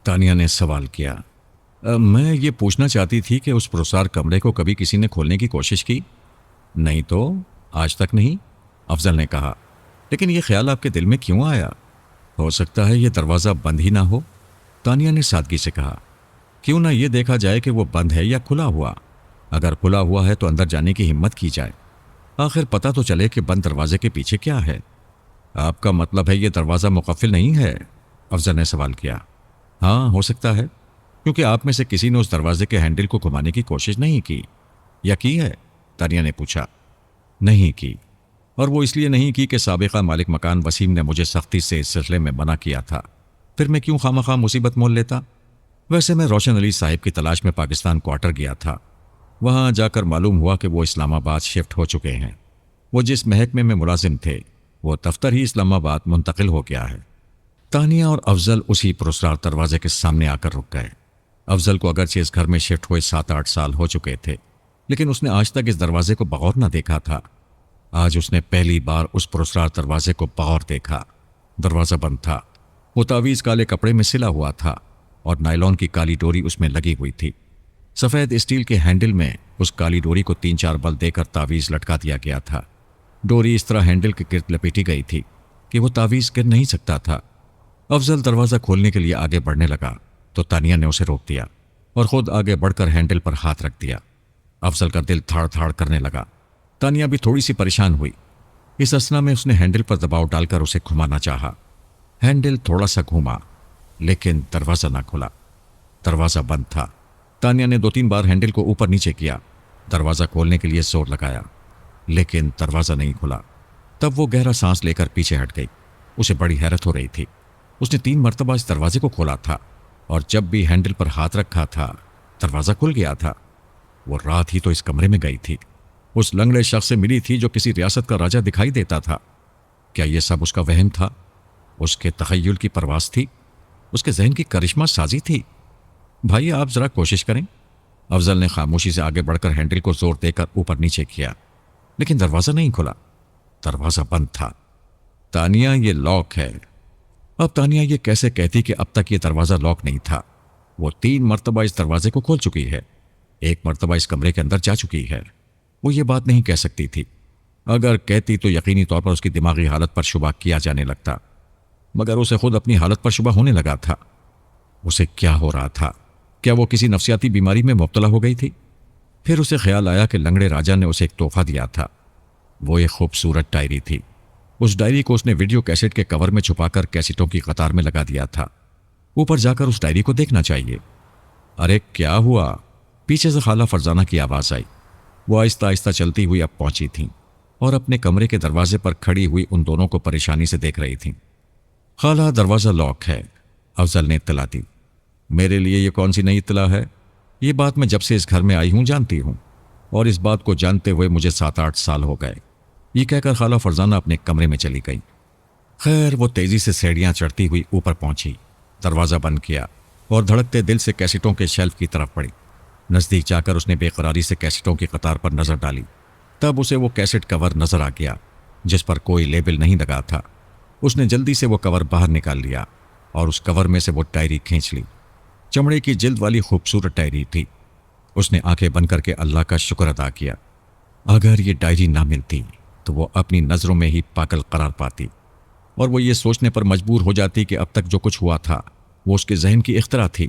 تانیہ نے سوال کیا، میں یہ پوچھنا چاہتی تھی کہ اس پرسار کمرے کو کبھی کسی نے کھولنے کی کوشش کی؟ نہیں تو آج تک نہیں، افضل نے کہا۔ لیکن یہ خیال آپ کے دل میں کیوں آیا؟ ہو سکتا ہے یہ دروازہ بند ہی نہ ہو، تانیہ نے سادگی سے کہا۔ کیوں نہ یہ دیکھا جائے کہ وہ بند ہے یا کھلا ہوا؟ اگر کھلا ہوا ہے تو اندر جانے کی ہمت کی جائے، آخر پتہ تو چلے کہ بند دروازے کے پیچھے کیا ہے۔ آپ کا مطلب ہے یہ دروازہ مقفل نہیں ہے؟ افضل نے سوال کیا۔ ہاں، ہو سکتا ہے، کیونکہ آپ میں سے کسی نے اس دروازے کے ہینڈل کو گھمانے کی کوشش نہیں کی، یا کی ہے؟ تانیہ نے پوچھا۔ نہیں کی، اور وہ اس لیے نہیں کی کہ سابقہ مالک مکان وسیم نے مجھے سختی سے اس سلسلے میں منع کیا تھا۔ پھر میں کیوں خواہ مصیبت مول لیتا؟ ویسے میں روشن علی صاحب کی تلاش میں پاکستان کوارٹر گیا تھا۔ وہاں جا کر معلوم ہوا کہ وہ اسلام آباد شفٹ ہو چکے ہیں۔ وہ جس محکمے میں ملازم تھے وہ دفتر ہی اسلام آباد منتقل ہو گیا ہے۔ تانیہ اور افضل اسی پرسرار دروازے کے سامنے آ کر رک گئے۔ افضل کو اگرچہ اس گھر میں شفٹ ہوئے 7-8 سال ہو چکے تھے، لیکن اس نے آج تک اس دروازے کو بغور نہ دیکھا تھا۔ آج اس نے پہلی بار اس پرسرار دروازے کو بغور دیکھا۔ دروازہ بند تھا۔ وہ تعویذ کالے کپڑے میں سلا ہوا تھا اور نائلون کی کالی ڈوری اس میں لگی ہوئی تھی۔ سفید اسٹیل کے ہینڈل میں اس کالی ڈوری کو 3-4 بل دے کر تعویذ لٹکا دیا گیا تھا۔ ڈوری اس طرح ہینڈل کے گرد لپیٹی گئی تھی کہ وہ تعویذ گر نہیں سکتا تھا۔ افضل دروازہ کھولنے کے لیے آگے بڑھنے لگا تو تانیہ نے اسے روک دیا اور خود آگے بڑھ کر ہینڈل پر ہاتھ رکھ دیا۔ افضل کا دل تھاڑ تھاڑ کرنے لگا۔ تانیہ بھی تھوڑی سی پریشان ہوئی۔ اس اثنا میں اس نے ہینڈل پر دباؤ ڈال کر اسے گھمانا چاہا۔ ہینڈل تھوڑا سا گھوما، لیکن دروازہ نہ کھلا۔ دروازہ بند تھا۔ تانیہ نے 2-3 بار ہینڈل کو اوپر نیچے کیا، دروازہ کھولنے کے لیے زور لگایا، لیکن دروازہ نہیں کھلا۔ تب وہ گہرا سانس لے کر پیچھے ہٹ گئی۔ اسے بڑی حیرت ہو رہی تھی۔ اس نے 3 مرتبہ اس دروازے کو کھولا تھا، اور جب بھی ہینڈل پر ہاتھ رکھا تھا دروازہ کھل گیا تھا۔ وہ رات ہی تو اس کمرے میں گئی تھی، اس لنگڑے شخص سے ملی تھی جو کسی ریاست کا راجہ دکھائی دیتا تھا۔ کیا یہ سب اس کا وہم تھا؟ اس کے تخیل کی پرواز تھی؟ اس کے ذہن کی کرشمہ سازی تھی؟ بھائی آپ ذرا کوشش کریں۔ افضل نے خاموشی سے آگے بڑھ کر ہینڈل کو زور دے کر اوپر نیچے کیا، لیکن دروازہ نہیں کھلا۔ دروازہ بند تھا۔ تانیہ، یہ لاک ہے۔ اب تانیہ یہ کیسے کہتی کہ اب تک یہ دروازہ لاک نہیں تھا؟ وہ 3 مرتبہ اس دروازے کو کھول چکی ہے، 1 مرتبہ اس کمرے کے اندر جا چکی ہے۔ وہ یہ بات نہیں کہہ سکتی تھی۔ اگر کہتی تو یقینی طور پر اس کی دماغی حالت پر شبہ کیا جانے لگتا، مگر اسے خود اپنی حالت پر شبہ ہونے لگا تھا۔ اسے کیا ہو رہا تھا؟ کیا وہ کسی نفسیاتی بیماری میں مبتلا ہو گئی تھی؟ پھر اسے خیال آیا کہ لنگڑے راجہ نے اسے ایک تحفہ دیا تھا۔ وہ ایک خوبصورت ڈائری تھی۔ اس ڈائری کو اس نے ویڈیو کیسٹ کے کور میں چھپا کر کیسٹوں کی قطار میں لگا دیا تھا۔ اوپر جا کر اس ڈائری کو دیکھنا چاہیے۔ ارے کیا ہوا؟ پیچھے سے خالہ فرزانہ کی آواز آئی۔ وہ آہستہ آہستہ چلتی ہوئی اب پہنچی تھیں اور اپنے کمرے کے دروازے پر کھڑی ہوئی ان دونوں کو پریشانی سے دیکھ رہی تھیں۔ خالہ، دروازہ لاک ہے، افضل نے اطلاع دی۔ میرے لیے یہ کون سی نئی اطلاع ہے؟ یہ بات میں جب سے اس گھر میں آئی ہوں جانتی ہوں، اور اس بات کو جانتے ہوئے مجھے 7-8 سال ہو گئے۔ یہ کہہ کر خالہ فرزانہ اپنے کمرے میں چلی گئی۔ خیر، وہ تیزی سے سیڑھیاں چڑھتی ہوئی اوپر پہنچی، دروازہ بند کیا اور دھڑکتے دل سے کیسٹوں کے شیلف کی طرف بڑھی۔ نزدیک جا کر اس نے بے قراری سے کیسٹوں کی قطار پر نظر ڈالی۔ تب اسے وہ کیسٹ کور نظر آ گیا جس پر کوئی لیبل نہیں لگا تھا۔ اس نے جلدی سے وہ کور باہر نکال لیا اور اس کور میں سے وہ ڈائری کھینچ لی۔ چمڑے کی جلد والی خوبصورت ڈائری تھی۔ اس نے آنکھیں بند کر کے اللہ کا شکر ادا کیا۔ اگر یہ ڈائری نہ ملتی تو وہ اپنی نظروں میں ہی پاگل قرار پاتی، اور وہ یہ سوچنے پر مجبور ہو جاتی کہ اب تک جو کچھ ہوا تھا وہ اس کے ذہن کی اختراع تھی۔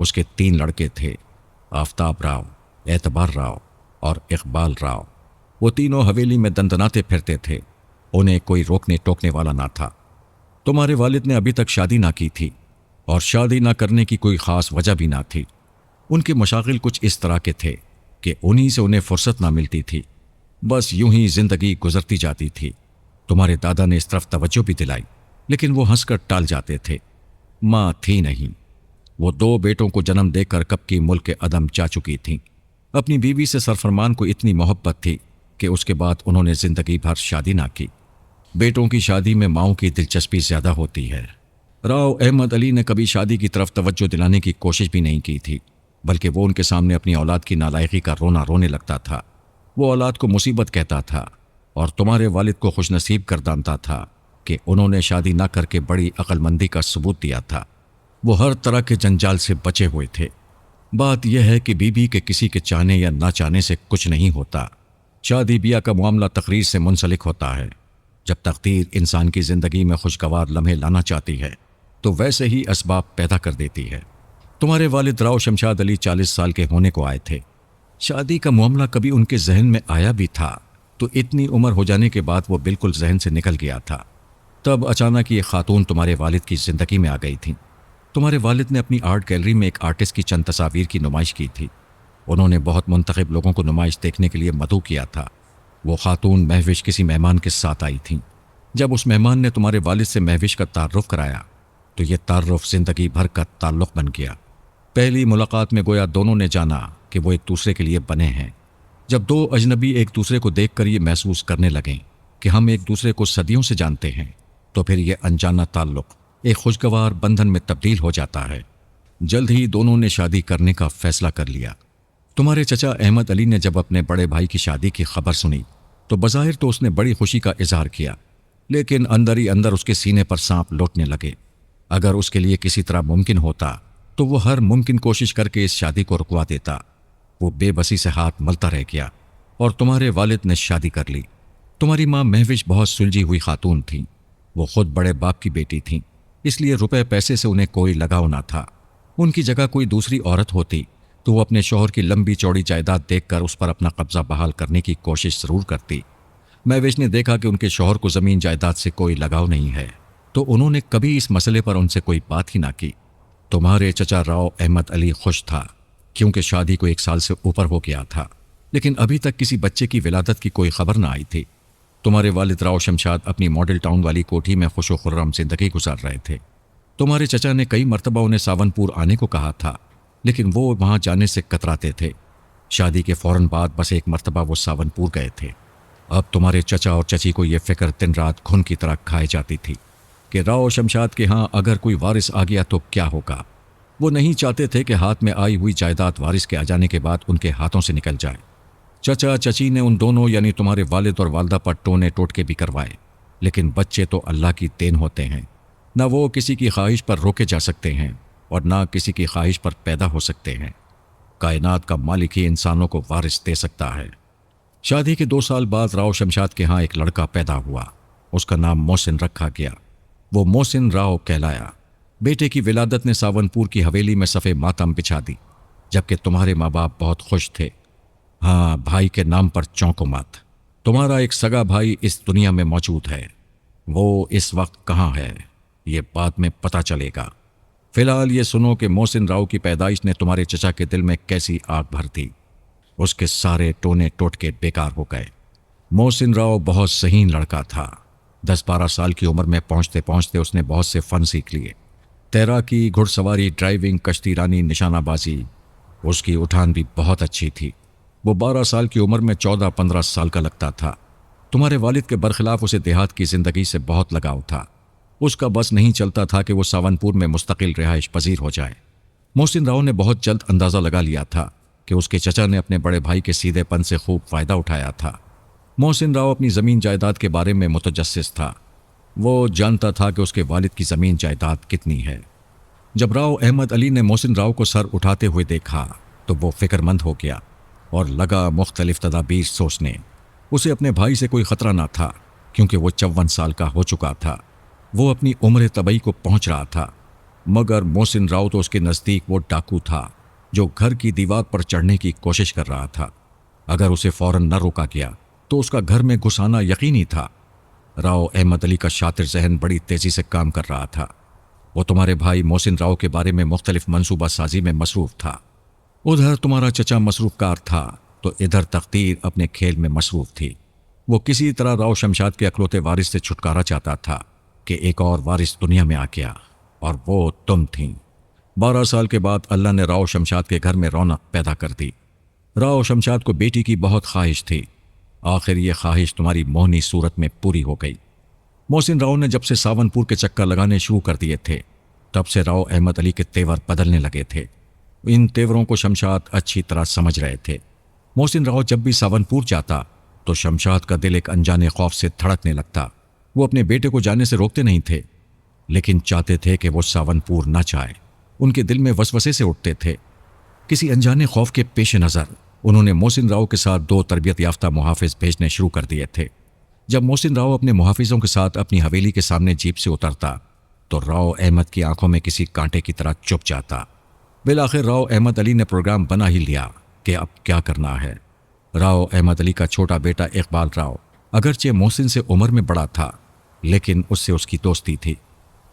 اس کے 3 لڑکے تھے، آفتاب راؤ، اعتبار راؤ اور اقبال راؤ۔ وہ تینوں حویلی میں دندناتے پھرتے تھے، انہیں کوئی روکنے ٹوکنے والا نہ تھا۔ تمہارے والد نے ابھی تک شادی نہ کی تھی، اور شادی نہ کرنے کی کوئی خاص وجہ بھی نہ تھی۔ ان کے مشاغل کچھ اس طرح کے تھے کہ انہی سے انہیں فرصت نہ ملتی تھی، بس یوں ہی زندگی گزرتی جاتی تھی۔ تمہارے دادا نے اس طرف توجہ بھی دلائی، لیکن وہ ہنس کر ٹال جاتے تھے۔ ماں تھی نہیں، وہ 2 بیٹوں کو جنم دے کر کب کی ملک کے عدم جا چکی تھیں۔ اپنی بیوی سے سرفرمان کو اتنی محبت تھی کہ اس کے بعد انہوں نے زندگی بھر شادی نہ کی۔ بیٹوں کی شادی میں ماؤں کی دلچسپی زیادہ ہوتی ہے۔ راؤ احمد علی نے کبھی شادی کی طرف توجہ دلانے کی کوشش بھی نہیں کی تھی، بلکہ وہ ان کے سامنے اپنی اولاد کی نالائقی کا رونا رونے لگتا تھا۔ وہ اولاد کو مصیبت کہتا تھا اور تمہارے والد کو خوش نصیب گردانتا تھا کہ انہوں نے شادی نہ کر کے بڑی عقل مندی کا ثبوت دیا تھا۔ وہ ہر طرح کے جنجال سے بچے ہوئے تھے۔ بات یہ ہے کہ بیوی کے کسی کے چاہنے یا نہ چاہنے سے کچھ نہیں ہوتا۔ شادی بیاہ کا معاملہ تقریر سے منسلک ہوتا ہے۔ جب تقدیر انسان کی زندگی میں خوشگوار لمحے لانا چاہتی ہے تو ویسے ہی اسباب پیدا کر دیتی ہے۔ تمہارے والد راؤ شمشاد علی 40 سال کے ہونے کو آئے تھے۔ شادی کا معاملہ کبھی ان کے ذہن میں آیا بھی تھا تو اتنی عمر ہو جانے کے بعد وہ بالکل ذہن سے نکل گیا تھا۔ تب اچانک یہ خاتون تمہارے والد کی زندگی میں آ گئی تھیں۔ تمہارے والد نے اپنی آرٹ گیلری میں ایک آرٹسٹ کی چند تصاویر کی نمائش کی تھی۔ انہوں نے بہت منتخب لوگوں کو نمائش دیکھنے کے لیے مدعو کیا تھا۔ وہ خاتون مہوش کسی مہمان کے ساتھ آئی تھیں۔ جب اس مہمان نے تمہارے والد سے مہوش کا تعارف کرایا تو یہ تعارف زندگی بھر کا تعلق بن گیا۔ پہلی ملاقات میں گویا دونوں نے جانا کہ وہ ایک دوسرے کے لیے بنے ہیں۔ جب 2 اجنبی ایک دوسرے کو دیکھ کر یہ محسوس کرنے لگیں کہ ہم ایک دوسرے کو صدیوں سے جانتے ہیں تو پھر یہ انجانا تعلق ایک خوشگوار بندھن میں تبدیل ہو جاتا ہے۔ جلد ہی دونوں نے شادی کرنے کا فیصلہ کر لیا۔ تمہارے چچا احمد علی نے جب اپنے بڑے بھائی کی شادی کی خبر سنی تو بظاہر تو اس نے بڑی خوشی کا اظہار کیا، لیکن اندر ہی اندر اس کے سینے پر سانپ لوٹنے لگے۔ اگر اس کے لیے کسی طرح ممکن ہوتا تو وہ ہر ممکن کوشش کر کے اس شادی کو رکوا دیتا۔ وہ بے بسی سے ہاتھ ملتا رہ گیا اور تمہارے والد نے شادی کر لی۔ تمہاری ماں مہوش بہت سلجھی ہوئی خاتون تھیں۔ وہ خود بڑے باپ کی بیٹی تھیں، اس لیے روپے پیسے سے انہیں کوئی لگاؤ نہ تھا۔ ان کی جگہ کوئی دوسری عورت ہوتی تو وہ اپنے شوہر کی لمبی چوڑی جائیداد دیکھ کر اس پر اپنا قبضہ بحال کرنے کی کوشش ضرور کرتی۔ مہوش نے دیکھا کہ ان کے شوہر کو زمین جائیداد سے کوئی لگاؤ نہیں ہے تو انہوں نے کبھی اس مسئلے پر ان سے کوئی بات ہی نہ کی۔ تمہارے چچا راؤ احمد علی خوش تھا کیونکہ شادی کو 1 سال سے اوپر ہو گیا تھا، لیکن ابھی تک کسی بچے کی ولادت کی کوئی خبر نہ آئی تھی۔ تمہارے والد راؤ شمشاد اپنی ماڈل ٹاؤن والی کوٹھی میں خوش و خرم زندگی گزار رہے تھے۔ تمہارے چچا نے کئی مرتبہ انہیں ساون پور آنے کو کہا تھا، لیکن وہ وہاں جانے سے کتراتے تھے۔ شادی کے فوراً بعد بس 1 مرتبہ وہ ساون پور گئے تھے۔ اب تمہارے چچا اور چچی کو یہ فکر دن رات گھن کی طرح کھائے جاتی تھی کہ راؤ شمشاد کے ہاں اگر کوئی وارث آ گیا تو کیا ہوگا۔ وہ نہیں چاہتے تھے کہ ہاتھ میں آئی ہوئی جائیداد وارث کے آ جانے کے بعد ان کے ہاتھوں سے نکل جائے۔ چچا چچی نے ان دونوں یعنی تمہارے والد اور والدہ پر ٹونے ٹوٹکے بھی کروائے، لیکن بچے تو اللہ کی دین ہوتے ہیں، نہ وہ کسی کی خواہش پر روکے جا سکتے ہیں اور نہ کسی کی خواہش پر پیدا ہو سکتے ہیں۔ کائنات کا مالک ہی انسانوں کو وارث دے سکتا ہے۔ شادی کے 2 سال بعد راؤ شمشاد کے ہاں ایک لڑکا پیدا ہوا۔ اس کا نام محسن رکھا گیا۔ وہ محسن راؤ کہلایا۔ بیٹے کی ولادت نے ساون پور کی حویلی میں صفے ماتم بچھا دی، جبکہ تمہارے ماں باپ بہت خوش تھے۔ ہاں، بھائی کے نام پر چونکو مت، تمہارا ایک سگا بھائی اس دنیا میں موجود ہے۔ وہ اس وقت کہاں ہے یہ بعد میں پتہ چلے گا۔ فی الحال یہ سنو کہ محسن راؤ کی پیدائش نے تمہارے چچا کے دل میں کیسی آگ بھر دی۔ اس کے سارے ٹونے ٹوٹکے بیکار ہو گئے۔ محسن راؤ بہت ذہین لڑکا تھا۔ 10-12 سال کی عمر میں پہنچتے پہنچتے اس نے بہت سے فن سیکھ لیے۔ تیراکی، گھڑ سواری، ڈرائیونگ، کشتی رانی، نشانہ بازی۔ اس کی اٹھان بھی بہت اچھی تھی۔ وہ 12 سال کی عمر میں 14-15 سال کا لگتا تھا۔ تمہارے والد کے برخلاف اسے دیہات کی زندگی سے بہت لگاؤ تھا۔ اس کا بس نہیں چلتا تھا کہ وہ ساون پور میں مستقل رہائش پذیر ہو جائے۔ محسن راؤ نے بہت جلد اندازہ لگا لیا تھا کہ اس کے چچا نے اپنے بڑے بھائی کے سیدھے پن سے خوب فائدہ اٹھایا تھا۔ محسن راؤ اپنی زمین جائیداد کے بارے میں متجسس تھا۔ وہ جانتا تھا کہ اس کے والد کی زمین جائیداد کتنی ہے۔ جب راؤ احمد علی نے محسن راؤ کو سر اٹھاتے ہوئے دیکھا تو وہ فکر مند ہو گیا اور لگا مختلف تدابیر سوچنے۔ اسے اپنے بھائی سے کوئی خطرہ نہ تھا کیونکہ وہ 54 سال کا ہو چکا تھا۔ وہ اپنی عمر طبعی کو پہنچ رہا تھا۔ مگر محسن راؤ تو اس کے نزدیک وہ ڈاکو تھا جو گھر کی دیوار پر چڑھنے کی کوشش کر رہا تھا۔ اگر اسے فوراً نہ روکا گیا تو اس کا گھر میں گھس آنا یقینی تھا۔ راؤ احمد علی کا شاطر ذہن بڑی تیزی سے کام کر رہا تھا۔ وہ تمہارے بھائی محسن راؤ کے بارے میں مختلف منصوبہ سازی میں مصروف تھا۔ ادھر تمہارا چچا مصروف کار تھا تو ادھر تقدیر اپنے کھیل میں مصروف تھی۔ وہ کسی طرح راؤ شمشاد کے اکلوتے وارث سے چھٹکارا چاہتا تھا کہ ایک اور وارث دنیا میں آ گیا، اور وہ تم تھیں۔ 12 سال کے بعد اللہ نے راؤ شمشاد کے گھر میں رونق پیدا کر دی۔ راؤ شمشاد کو بیٹی کی بہت خواہش تھی۔ آخر یہ خواہش تمہاری موہنی صورت میں پوری ہو گئی۔ محسن راؤ نے جب سے ساونپور کے چکر لگانے شروع کر دیے تھے تب سے راؤ احمد علی کے تیور بدلنے لگے تھے۔ ان تیوروں کو شمشاد اچھی طرح سمجھ رہے تھے۔ محسن راؤ جب بھی ساونپور جاتا تو شمشاد کا دل ایک انجانے خوف سے دھڑکنے لگتا۔ وہ اپنے بیٹے کو جانے سے روکتے نہیں تھے، لیکن چاہتے تھے کہ وہ ساونپور نہ جائے۔ ان کے دل میں وسوسے سے اٹھتے تھے۔ کسی انجانے خوف کے پیش نظر انہوں نے محسن راؤ کے ساتھ 2 تربیت یافتہ محافظ بھیجنے شروع کر دیے تھے۔ جب محسن راؤ اپنے محافظوں کے ساتھ اپنی حویلی کے سامنے جیپ سے اترتا تو راؤ احمد کی آنکھوں میں کسی کانٹے کی طرح چپ جاتا۔ بالآخر راؤ احمد علی نے پروگرام بنا ہی لیا کہ اب کیا کرنا ہے۔ راؤ احمد علی کا چھوٹا بیٹا اقبال راؤ اگرچہ محسن سے عمر میں بڑا تھا، لیکن اس سے اس کی دوستی تھی۔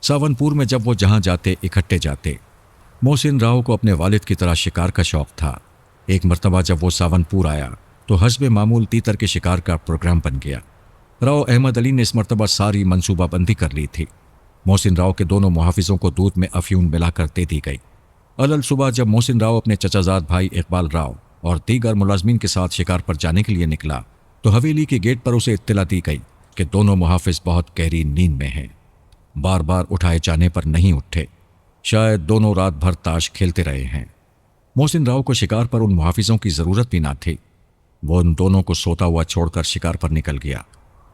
ساونپور میں جب وہ جہاں جاتے اکٹھے جاتے۔ محسن راؤ کو اپنے والد کی طرح شکار کا شوق تھا۔ ایک مرتبہ جب وہ ساونپور آیا تو حسب معمول تیتر کے شکار کا پروگرام بن گیا۔ راؤ احمد علی نے اس مرتبہ ساری منصوبہ بندی کر لی تھی۔ محسن راؤ کے دونوں محافظوں کو دودھ میں افیون ملا کر دے دی گئی۔ الل صبح جب محسن راؤ اپنے چچا زاد بھائی اقبال راؤ اور دیگر ملازمین کے ساتھ شکار پر جانے کے لیے نکلا تو حویلی کے گیٹ پر اسے اطلاع دی گئی کہ دونوں محافظ بہت گہری نیند میں ہیں۔ بار بار اٹھائے جانے پر نہیں اٹھے، شاید دونوں رات بھر تاش کھیلتے رہے ہیں۔ محسن راؤ کو شکار پر ان محافظوں کی ضرورت بھی نہ تھی۔ وہ ان دونوں کو سوتا ہوا چھوڑ کر شکار پر نکل گیا،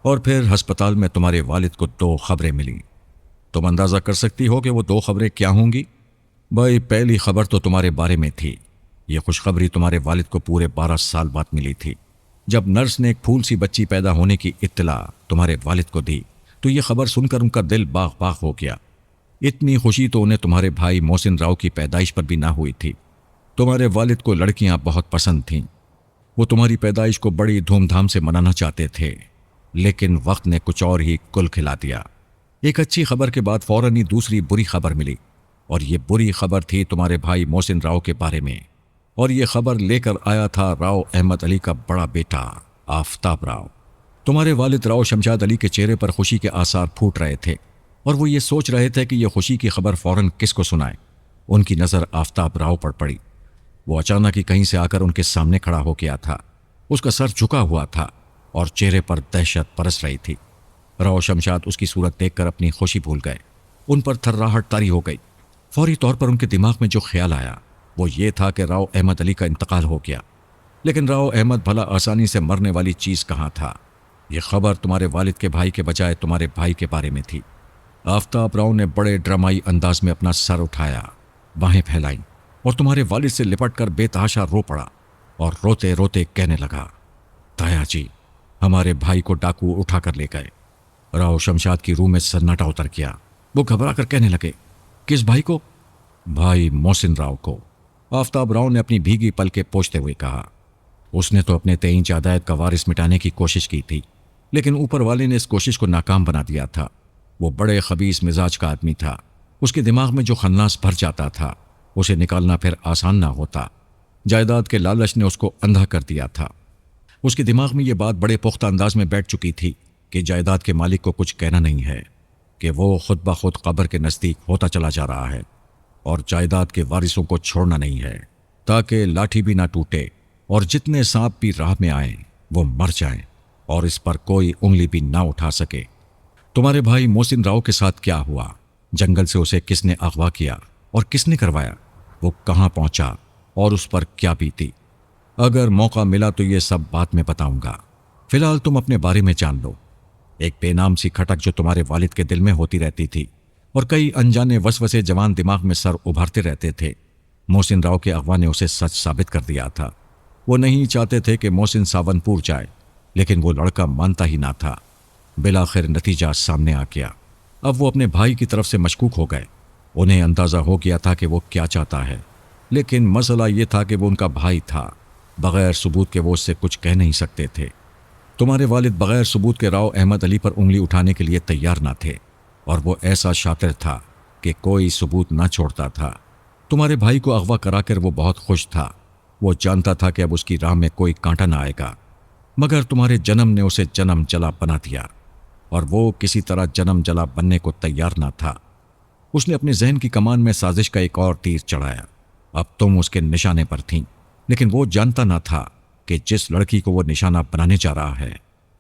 اور پھر ہسپتال میں تمہارے والد کو 2 خبریں ملیں۔ تم اندازہ کر سکتی ہو کہ وہ 2 خبریں کیا ہوں گی؟ بھائی، پہلی خبر تو تمہارے بارے میں تھی۔ یہ خوشخبری تمہارے والد کو پورے 12 سال بعد ملی تھی۔ جب نرس نے ایک پھول سی بچی پیدا ہونے کی اطلاع تمہارے والد کو دی تو یہ خبر سن کر ان کا دل باغ باغ ہو گیا۔ اتنی خوشی تو انہیں تمہارے بھائی محسن راؤ کی پیدائش پر بھی نہ ہوئی تھی۔ تمہارے والد کو لڑکیاں بہت پسند تھیں۔ وہ تمہاری پیدائش کو بڑی دھوم دھام سے منانا چاہتے تھے، لیکن وقت نے کچھ اور ہی کل کھلا دیا۔ ایک اچھی خبر کے بعد فوراً ہی دوسری بری خبر ملی، اور یہ بری خبر تھی تمہارے بھائی محسن راؤ کے بارے میں، اور یہ خبر لے کر آیا تھا راؤ احمد علی کا بڑا بیٹا آفتاب راؤ۔ تمہارے والد راؤ شمشاد علی کے چہرے پر خوشی کے آثار پھوٹ رہے تھے، اور وہ یہ سوچ رہے تھے کہ یہ خوشی کی خبر فوراً کس کو سنائے۔ ان کی نظر آفتاب راؤ پر پڑی۔ وہ اچانک ہی کہیں سے آ کر ان کے سامنے کھڑا ہو گیا تھا۔ اس کا سر جھکا ہوا تھا اور چہرے پر دہشت برس رہی تھی۔ راؤ شمشاد اس کی صورت دیکھ کر اپنی خوشی بھول گئے۔ ان پر تھرراہٹ طاری ہو گئی۔ فوری طور پر ان کے دماغ میں جو خیال آیا وہ یہ تھا کہ راؤ احمد علی کا انتقال ہو گیا۔ لیکن راؤ احمد بھلا آسانی سے مرنے والی چیز کہاں تھا؟ یہ خبر تمہارے والد کے بھائی کے بجائے تمہارے بھائی کے بارے میں تھی۔ آفتاب راؤ نے بڑے ڈرامائی انداز میں اپنا سر اٹھایا، باہیں پھیلائیں، اور تمہارے والد سے لپٹ کر بے تحاشا رو پڑا، اور روتے روتے کہنے لگا، تایا جی، ہمارے بھائی کو ڈاکو اٹھا کر لے گئے۔ راؤ شمشاد کی روح میں سناٹا اتر گیا۔ وہ گھبرا کر کہنے لگے، کس بھائی کو؟ بھائی محسن راؤ کو۔ آفتاب راؤ نے اپنی بھیگی پلکیں پوچھتے ہوئے کہا، اس نے تو اپنے تئیں جائیداد کا وارث مٹانے کی کوشش کی تھی، لیکن اوپر والے نے اس کوشش کو ناکام بنا دیا تھا۔ وہ بڑے خبیث مزاج کا آدمی تھا۔ اس کے دماغ میں جو خناس بھر جاتا تھا اسے نکالنا پھر آسان نہ ہوتا۔ جائیداد کے لالچ نے اس کو اندھا کر دیا تھا۔ اس کے دماغ میں یہ بات بڑے پختہ انداز میں بیٹھ چکی تھی کہ جائیداد کے مالک کو کچھ کہنا نہیں ہے، کہ وہ خود بخود قبر کے نزدیک ہوتا چلا جا رہا ہے، اور جائیداد کے وارثوں کو چھوڑنا نہیں ہے تاکہ لاٹھی بھی نہ ٹوٹے اور جتنے سانپ بھی راہ میں آئیں وہ مر جائیں اور اس پر کوئی انگلی بھی نہ اٹھا سکے۔ تمہارے بھائی محسن راؤ کے ساتھ کیا ہوا؟ جنگل سے اسے کس نے اغوا کیا اور کس نے کروایا؟ وہ کہاں پہنچا اور اس پر کیا بیتی؟ اگر موقع ملا تو یہ سب بات میں بتاؤں گا۔ فی الحال تم اپنے بارے میں جان لو۔ ایک بے نام سی کھٹک جو تمہارے والد کے دل میں ہوتی رہتی تھی، اور کئی انجانے وسوسے جوان دماغ میں سر ابھارتے رہتے تھے، محسن راؤ کے اغوا نے اسے سچ ثابت کر دیا تھا۔ وہ نہیں چاہتے تھے کہ محسن ساونپور جائے، لیکن وہ لڑکا مانتا ہی نہ تھا۔ بالآخر نتیجہ سامنے آ گیا۔ اب وہ اپنے بھائی کی طرف سے مشکوک ہو گئے۔ انہیں اندازہ ہو گیا تھا کہ وہ کیا چاہتا ہے، لیکن مسئلہ یہ تھا کہ وہ ان کا بھائی تھا، بغیر ثبوت کے وہ اس سے کچھ کہہ نہیں سکتے تھے۔ تمہارے والد بغیر ثبوت کے راؤ احمد علی پر انگلی اٹھانے کے لیے تیار نہ تھے، اور وہ ایسا شاطر تھا کہ کوئی ثبوت نہ چھوڑتا تھا۔ تمہارے بھائی کو اغوا کرا کر وہ بہت خوش تھا۔ وہ جانتا تھا کہ اب اس کی راہ میں کوئی کانٹا نہ آئے گا، مگر تمہارے جنم نے اسے جنم جلا بنا دیا، اور وہ کسی طرح جنم جلا بننے کو تیار نہ تھا۔ اس نے اپنے ذہن کی کمان میں سازش کا ایک اور تیر چڑھایا۔ اب تم اس کے نشانے پر تھیں، لیکن وہ جانتا نہ تھا کہ جس لڑکی کو وہ نشانہ بنانے جا رہا ہے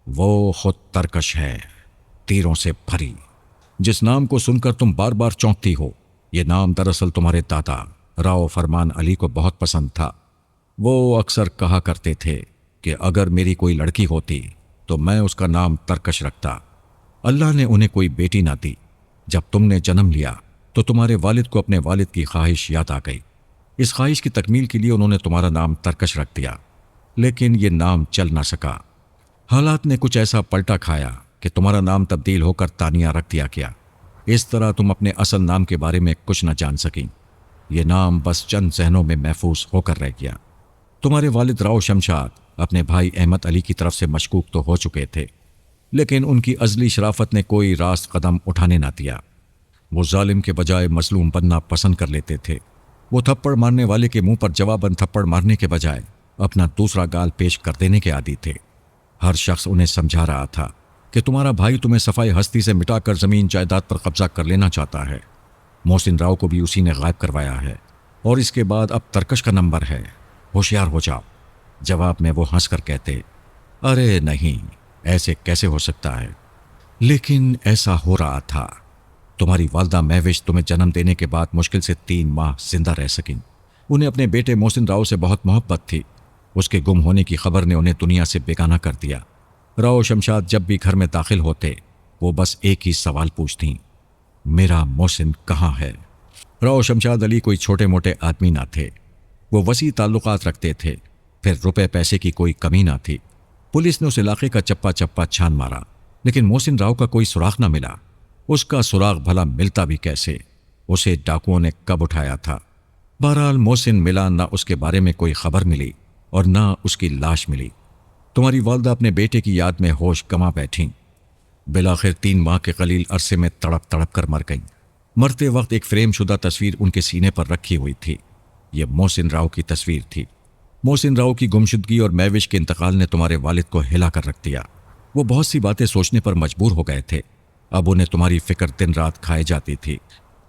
وہ خود ترکش ہے، تیروں سے بھری۔ جس نام کو سن کر تم بار بار چونکتی ہو، یہ نام دراصل تمہارے دادا راؤ فرمان علی کو بہت پسند تھا۔ وہ اکثر کہا کرتے تھے کہ اگر میری کوئی لڑکی ہوتی تو میں اس کا نام ترکش رکھتا۔ اللہ نے انہیں کوئی بیٹی نہ دی۔ جب تم نے جنم لیا تو تمہارے والد کو اپنے والد کی خواہش یاد آ گئی۔ اس خواہش کی تکمیل کے لیے انہوں نے تمہارا نام ترکش رکھ دیا، لیکن یہ نام چل نہ سکا۔ حالات نے کچھ ایسا پلٹا کھایا کہ تمہارا نام تبدیل ہو کر تانیہ رکھ دیا گیا۔ اس طرح تم اپنے اصل نام کے بارے میں کچھ نہ جان سکیں۔ یہ نام بس چند ذہنوں میں محفوظ ہو کر رہ گیا۔ تمہارے والد راؤ شمشاد اپنے بھائی احمد علی کی طرف سے مشکوک تو ہو چکے تھے، لیکن ان کی ازلی شرافت نے کوئی راست قدم اٹھانے نہ دیا۔ وہ ظالم کے بجائے مظلوم بننا پسند کر لیتے تھے۔ وہ تھپڑ مارنے والے کے منہ پر جواباً تھپڑ مارنے کے بجائے اپنا دوسرا گال پیش کر دینے کے عادی تھے۔ ہر شخص انہیں سمجھا رہا تھا کہ تمہارا بھائی تمہیں صفائی ہستی سے مٹا کر زمین جائیداد پر قبضہ کر لینا چاہتا ہے۔ محسن راؤ کو بھی اسی نے غائب کروایا ہے، اور اس کے بعد اب ترکش کا نمبر ہے۔ ہوشیار ہو جاؤ۔ جواب میں وہ ہنس کر کہتے، ارے نہیں، ایسے کیسے ہو سکتا ہے؟ لیکن ایسا ہو رہا تھا۔ تمہاری والدہ مہوش تمہیں جنم دینے کے بعد مشکل سے 3 ماہ زندہ رہ سکیں۔ انہیں اپنے بیٹے محسن راؤ سے بہت محبت تھی۔ اس کے گم ہونے کی خبر نے انہیں دنیا سے بیگانہ کر دیا۔ راؤ شمشاد جب بھی گھر میں داخل ہوتے وہ بس ایک ہی سوال پوچھتیں، میرا محسن کہاں ہے؟ راؤ شمشاد علی کوئی چھوٹے موٹے آدمی نہ تھے۔ وہ وسیع تعلقات رکھتے تھے، پھر روپے پیسے کی کوئی کمی نہ تھی۔ پولیس نے اس علاقے کا چپا چپا چھان مارا، لیکن محسن راؤ کا کوئی سراغ نہ ملا۔ اس کا سراغ بھلا ملتا بھی کیسے؟ اسے ڈاکوؤں نے کب اٹھایا تھا؟ بہرحال محسن ملا نہ، اس کے بارے میں کوئی خبر ملی اور نہ اس کی لاش ملی۔ تمہاری والدہ اپنے بیٹے کی یاد میں ہوش گما بیٹھیں۔ بالآخر 3 ماہ کے قلیل عرصے میں تڑپ تڑپ کر مر گئیں۔ مرتے وقت ایک فریم شدہ تصویر ان کے سینے پر رکھی ہوئی تھی۔ یہ محسن راؤ کی تصویر تھی۔ محسن راؤ کی گمشدگی اور مہوش کے انتقال نے تمہارے والد کو ہلا کر رکھ دیا۔ وہ بہت سی باتیں سوچنے پر مجبور ہو گئے تھے۔ اب انہیں تمہاری فکر دن رات کھائے جاتی تھی۔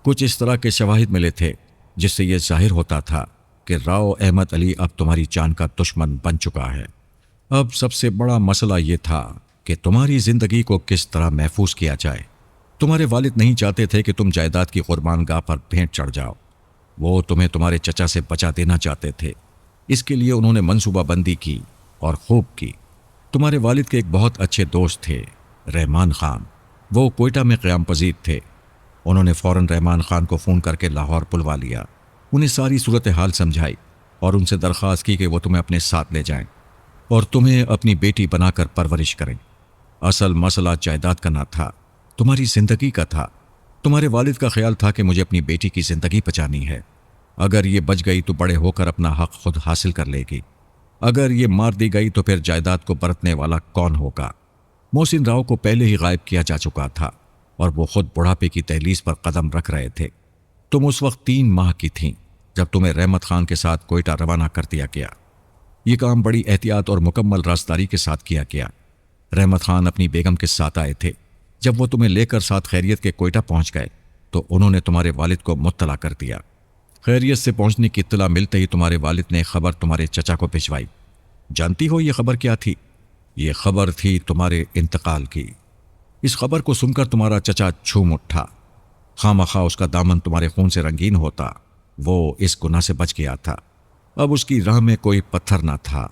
کچھ اس طرح کے شواہد ملے تھے جس سے یہ ظاہر ہوتا تھا کہ راؤ احمد علی اب تمہاری جان کا دشمن بن چکا ہے۔ اب سب سے بڑا مسئلہ یہ تھا کہ تمہاری زندگی کو کس طرح محفوظ کیا جائے۔ تمہارے والد نہیں چاہتے تھے کہ تم جائیداد کی قربان گاہ پر بھینٹ چڑھ جاؤ۔ وہ تمہیں تمہارے چچا سے بچا دینا چاہتے تھے۔ اس کے لیے انہوں نے منصوبہ بندی کی اور خوب کی۔ تمہارے والد کے ایک بہت اچھے دوست تھے، رحمان خان۔ وہ کوئٹہ میں قیام پذیر تھے۔ انہوں نے فوراً رحمان خان کو فون کر کے لاہور بلوا لیا۔ انہیں ساری صورتحال سمجھائی اور ان سے درخواست کی کہ وہ تمہیں اپنے ساتھ لے جائیں اور تمہیں اپنی بیٹی بنا کر پرورش کریں۔ اصل مسئلہ جائیداد کا نہ تھا، تمہاری زندگی کا تھا۔ تمہارے والد کا خیال تھا کہ مجھے اپنی بیٹی کی زندگی بچانی ہے۔ اگر یہ بچ گئی تو بڑے ہو کر اپنا حق خود حاصل کر لے گی، اگر یہ مار دی گئی تو پھر جائیداد کو برتنے والا کون ہوگا؟ محسن راؤ کو پہلے ہی غائب کیا جا چکا تھا اور وہ خود بڑھاپے کی دہلیز پر قدم رکھ رہے تھے۔ تم اس وقت 3 ماہ کی تھیں جب تمہیں رحمت خان کے ساتھ کوئٹہ روانہ کر دیا گیا۔ یہ کام بڑی احتیاط اور مکمل رازداری کے ساتھ کیا گیا۔ رحمت خان اپنی بیگم کے ساتھ آئے تھے۔ جب وہ تمہیں لے کر ساتھ خیریت کے کوئٹہ پہنچ گئے تو انہوں نے تمہارے والد کو مطلع کر دیا۔ خیریت سے پہنچنے کی اطلاع ملتے ہی تمہارے والد نے خبر تمہارے چچا کو بھجوائی۔ جانتی ہو یہ خبر کیا تھی؟ یہ خبر تھی تمہارے انتقال کی۔ اس خبر کو سن کر تمہارا چچا جھوم اٹھا۔ خواہ اس کا دامن تمہارے خون سے رنگین ہوتا، وہ اس گناہ سے بچ گیا تھا۔ اب اس کی راہ میں کوئی پتھر نہ تھا،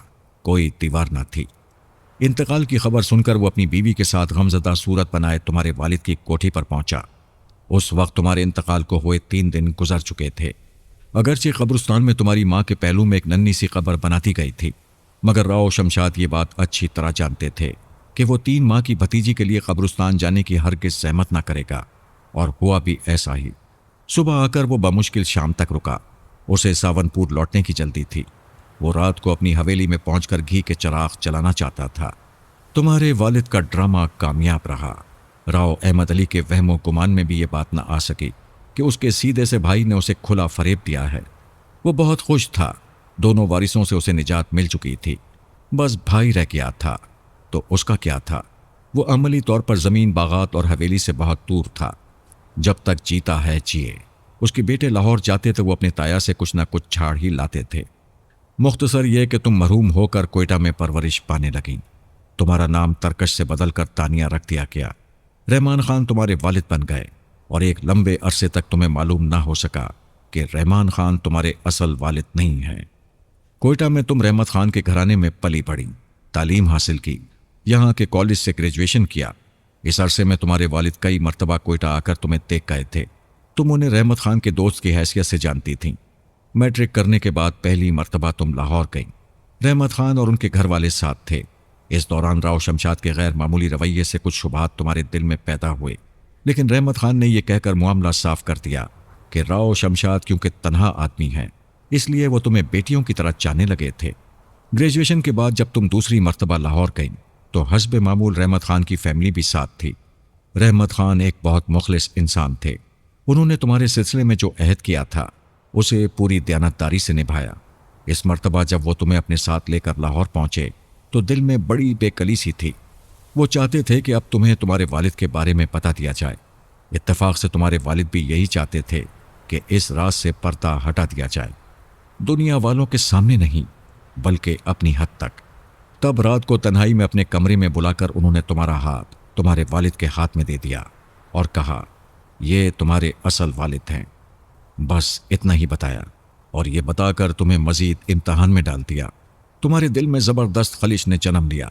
کوئی دیوار نہ تھی۔ انتقال کی خبر سن کر وہ اپنی بیوی کے ساتھ غمزدہ صورت بنائے تمہارے والد کی کوٹھی پر پہنچا۔ اس وقت تمہارے انتقال کو ہوئے 3 دن گزر چکے تھے۔ اگرچہ قبرستان میں تمہاری ماں کے پہلو میں ایک ننھی سی قبر بناتی گئی تھی، مگر راؤ شمشاد یہ بات اچھی طرح جانتے تھے کہ وہ 3 ماہ کی بھتیجی کے لیے قبرستان جانے کی ہرگز زحمت نہ کرے گا، اور ہوا بھی ایسا ہی۔ صبح آ کر وہ بمشکل شام تک رکا۔ اسے ساونپور لوٹنے کی جلدی تھی۔ وہ رات کو اپنی حویلی میں پہنچ کر گھی کے چراغ چلانا چاہتا تھا۔ تمہارے والد کا ڈرامہ کامیاب رہا۔ راؤ احمد علی کے وہم و گمان میں بھی یہ بات نہ آ سکی کہ اس کے سیدھے سے بھائی نے اسے کھلا فریب دیا ہے۔ وہ بہت خوش تھا۔ دونوں وارثوں سے اسے نجات مل چکی تھی، بس بھائی رہ گیا تھا۔ تو اس کا کیا تھا؟ وہ عملی طور پر زمین باغات اور حویلی سے بہت دور تھا۔ جب تک جیتا ہے جیے۔ اس کے بیٹے لاہور جاتے تو وہ اپنے تایا سے کچھ نہ کچھ چھاڑ ہی لاتے تھے۔ مختصر یہ کہ تم محروم ہو کر کوئٹہ میں پرورش پانے لگیں۔ تمہارا نام ترکش سے بدل کر تانیہ رکھ دیا گیا۔ رحمان خان تمہارے والد بن گئے، اور ایک لمبے عرصے تک تمہیں معلوم نہ ہو سکا کہ رحمان خان تمہارے اصل والد نہیں ہیں۔ کوئٹہ میں تم رحمت خان کے گھرانے میں پلی بڑھی، تعلیم حاصل کی، یہاں کے کالج سے گریجویشن کیا۔ اس عرصے میں تمہارے والد کئی مرتبہ کوئٹہ آ کر تمہیں دیکھ گئے تھے۔ تم انہیں رحمت خان کے دوست کی حیثیت سے جانتی تھیں۔ میٹرک کرنے کے بعد پہلی مرتبہ تم لاہور گئیں۔ رحمت خان اور ان کے گھر والے ساتھ تھے۔ اس دوران راؤ شمشاد کے غیر معمولی رویے سے کچھ شبہات تمہارے دل میں پیدا ہوئے، لیکن رحمت خان نے یہ کہہ کر معاملہ صاف کر دیا کہ راؤ شمشاد کیونکہ تنہا آدمی ہیں، اس لیے وہ تمہیں بیٹیوں کی طرح چاہنے لگے تھے۔ گریجویشن کے بعد جب تم دوسری مرتبہ لاہور گئیں تو حسب معمول رحمت خان کی فیملی بھی ساتھ تھی۔ رحمت خان ایک بہت مخلص انسان تھے۔ انہوں نے تمہارے سلسلے میں جو عہد کیا تھا اسے پوری دیانتداری سے نبھایا۔ اس مرتبہ جب وہ تمہیں اپنے ساتھ لے کر لاہور پہنچے تو دل میں بڑی بے کلی سی تھی۔ وہ چاہتے تھے کہ اب تمہیں تمہارے والد کے بارے میں پتہ دیا جائے۔ اتفاق سے تمہارے والد بھی یہی چاہتے تھے کہ اس راز سے پردہ ہٹا دیا جائے، دنیا والوں کے سامنے نہیں بلکہ اپنی حد تک۔ تب رات کو تنہائی میں اپنے کمرے میں بلا کر انہوں نے تمہارا ہاتھ تمہارے والد کے ہاتھ میں دے دیا اور کہا، یہ تمہارے اصل والد ہیں۔ بس اتنا ہی بتایا، اور یہ بتا کر تمہیں مزید امتحان میں ڈال دیا۔ تمہارے دل میں زبردست خلش نے جنم لیا۔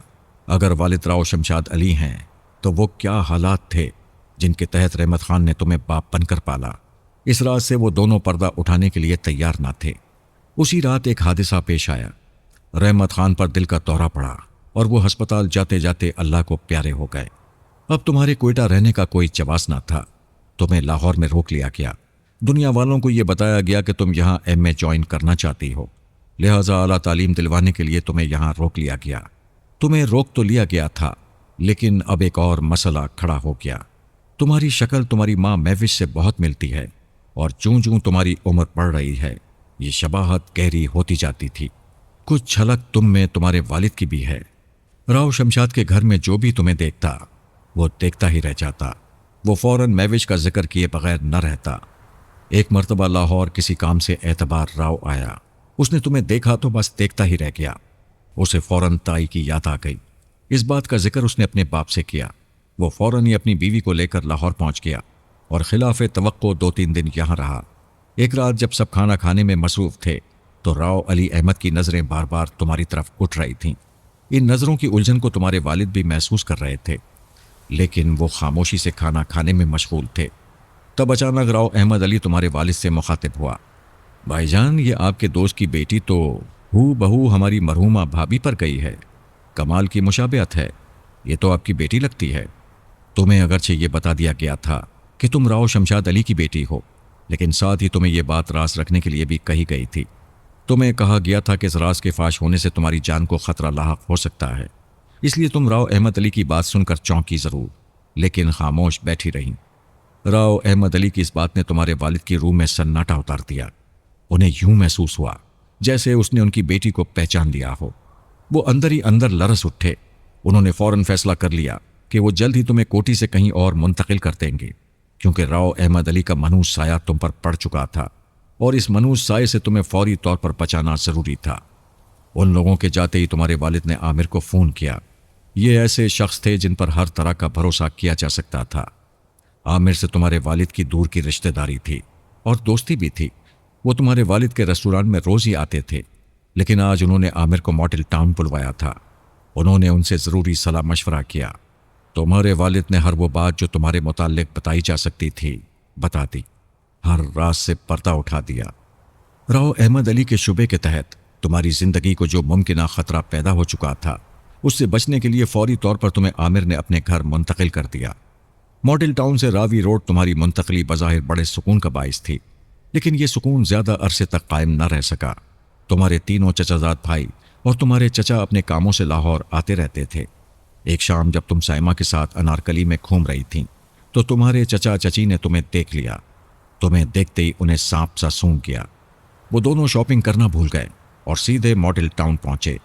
اگر والد راؤ شمشاد علی ہیں تو وہ کیا حالات تھے جن کے تحت رحمت خان نے تمہیں باپ بن کر پالا۔ اس راز سے وہ دونوں پردہ اٹھانے کے لیے تیار نہ تھے۔ اسی رات ایک حادثہ پیش آیا۔ رحمت خان پر دل کا دورہ پڑا اور وہ ہسپتال جاتے جاتے اللہ کو پیارے ہو گئے۔ اب تمہارے کوئٹہ رہنے کا کوئی جواز نہ تھا۔ تمہیں لاہور میں روک لیا گیا۔ دنیا والوں کو یہ بتایا گیا کہ تم یہاں ایم اے جوائن کرنا چاہتی ہو، لہٰذا اعلیٰ تعلیم دلوانے کے لیے تمہیں یہاں روک لیا گیا۔ تمہیں روک تو لیا گیا تھا، لیکن اب ایک اور مسئلہ کھڑا ہو گیا۔ تمہاری شکل تمہاری ماں مہوش سے بہت ملتی ہے، اور چوں چوں تمہاری عمر بڑھ رہی ہے یہ شباہت گہری ہوتی جاتی تھی۔ کچھ جھلک تم میں تمہارے والد کی بھی ہے۔ راؤ شمشاد کے گھر میں جو بھی تمہیں دیکھتا وہ دیکھتا ہی رہ جاتا۔ وہ فوراً مہوش کا ذکر کیے بغیر نہ رہتا۔ ایک مرتبہ لاہور کسی کام سے اعتبار راؤ آیا۔ اس نے تمہیں دیکھا تو بس دیکھتا ہی رہ گیا۔ اسے فوراً تائی کی یاد آ گئی۔ اس بات کا ذکر اس نے اپنے باپ سے کیا۔ وہ فوراً ہی اپنی بیوی کو لے کر لاہور پہنچ گیا اور خلاف توقع 2-3 دن یہاں رہا۔ ایک رات جب سب کھانا کھانے میں مصروف تھے تو راؤ علی احمد کی نظریں بار بار تمہاری طرف اٹھ رہی تھیں۔ ان نظروں کی الجھن کو تمہارے والد بھی محسوس کر رہے تھے، لیکن وہ خاموشی سے کھانا کھانے میں مشغول تھے۔ تب اچانک راؤ احمد علی تمہارے والد سے مخاطب ہوا، بھائی جان، یہ آپ کے دوست کی بیٹی تو ہو بہو ہماری مرحومہ بھابھی پر گئی ہے۔ کمال کی مشابہت ہے، یہ تو آپ کی بیٹی لگتی ہے۔ تمہیں اگرچہ یہ بتا دیا گیا تھا کہ تم راؤ شمشاد علی کی بیٹی ہو، لیکن ساتھ ہی تمہیں یہ بات راز رکھنے کے لیے بھی کہی گئی تھی۔ تمہیں کہا گیا تھا کہ اس راز کے فاش ہونے سے تمہاری جان کو خطرہ لاحق ہو سکتا ہے، اس لیے تم راؤ احمد علی کی بات سن کر چونکی ضرور، لیکن خاموش بیٹھی رہیں۔ راؤ احمد علی کی اس بات نے تمہارے والد کی روح میں سناٹا اتار دیا۔ انہیں یوں محسوس ہوا جیسے اس نے ان کی بیٹی کو پہچان لیا ہو۔ وہ اندر ہی اندر لرز اٹھے۔ انہوں نے فوراً فیصلہ کر لیا کہ وہ جلد ہی تمہیں کوٹھی سے کہیں اور منتقل کر دیں گے، کیونکہ راؤ احمد علی کا منحوس سایہ تم پر پڑ چکا تھا، اور اس منحوس سائے سے تمہیں فوری طور پر بچانا ضروری تھا۔ ان لوگوں کے جاتے ہی تمہارے والد نے عامر کو فون کیا۔ یہ ایسے شخص تھے جن پر ہر طرح کا بھروسہ کیا جا سکتا تھا۔ عامر سے تمہارے والد کی دور کی رشتہ داری تھی اور دوستی بھی تھی۔ وہ تمہارے والد کے ریسٹورانٹ میں روز ہی آتے تھے، لیکن آج انہوں نے عامر کو ماڈل ٹاؤن بلوایا تھا۔ انہوں نے ان سے ضروری صلاح مشورہ کیا۔ تمہارے والد نے ہر وہ بات جو تمہارے متعلق بتائی جا سکتی تھی بتا دی، ہر راز سے پردہ اٹھا دیا۔ راؤ احمد علی کے شبے کے تحت تمہاری زندگی کو جو ممکنہ خطرہ پیدا ہو چکا تھا، اس سے بچنے کے لیے فوری طور پر تمہیں عامر نے اپنے گھر منتقل کر دیا۔ ماڈل ٹاؤن سے راوی روڈ تمہاری منتقلی بظاہر بڑے سکون کا باعث تھی، لیکن یہ سکون زیادہ عرصے تک قائم نہ رہ سکا۔ تمہارے تینوں چچا زاد بھائی اور تمہارے چچا اپنے کاموں سے لاہور آتے رہتے تھے۔ ایک شام جب تم سائمہ کے ساتھ انارکلی میں گھوم رہی تھیں تو تمہارے چچا چچی نے تمہیں دیکھ لیا۔ تمہیں دیکھتے ہی انہیں سانپ سا سونگھ گیا۔ وہ دونوں شاپنگ کرنا بھول گئے اور سیدھے ماڈل ٹاؤن پہنچے۔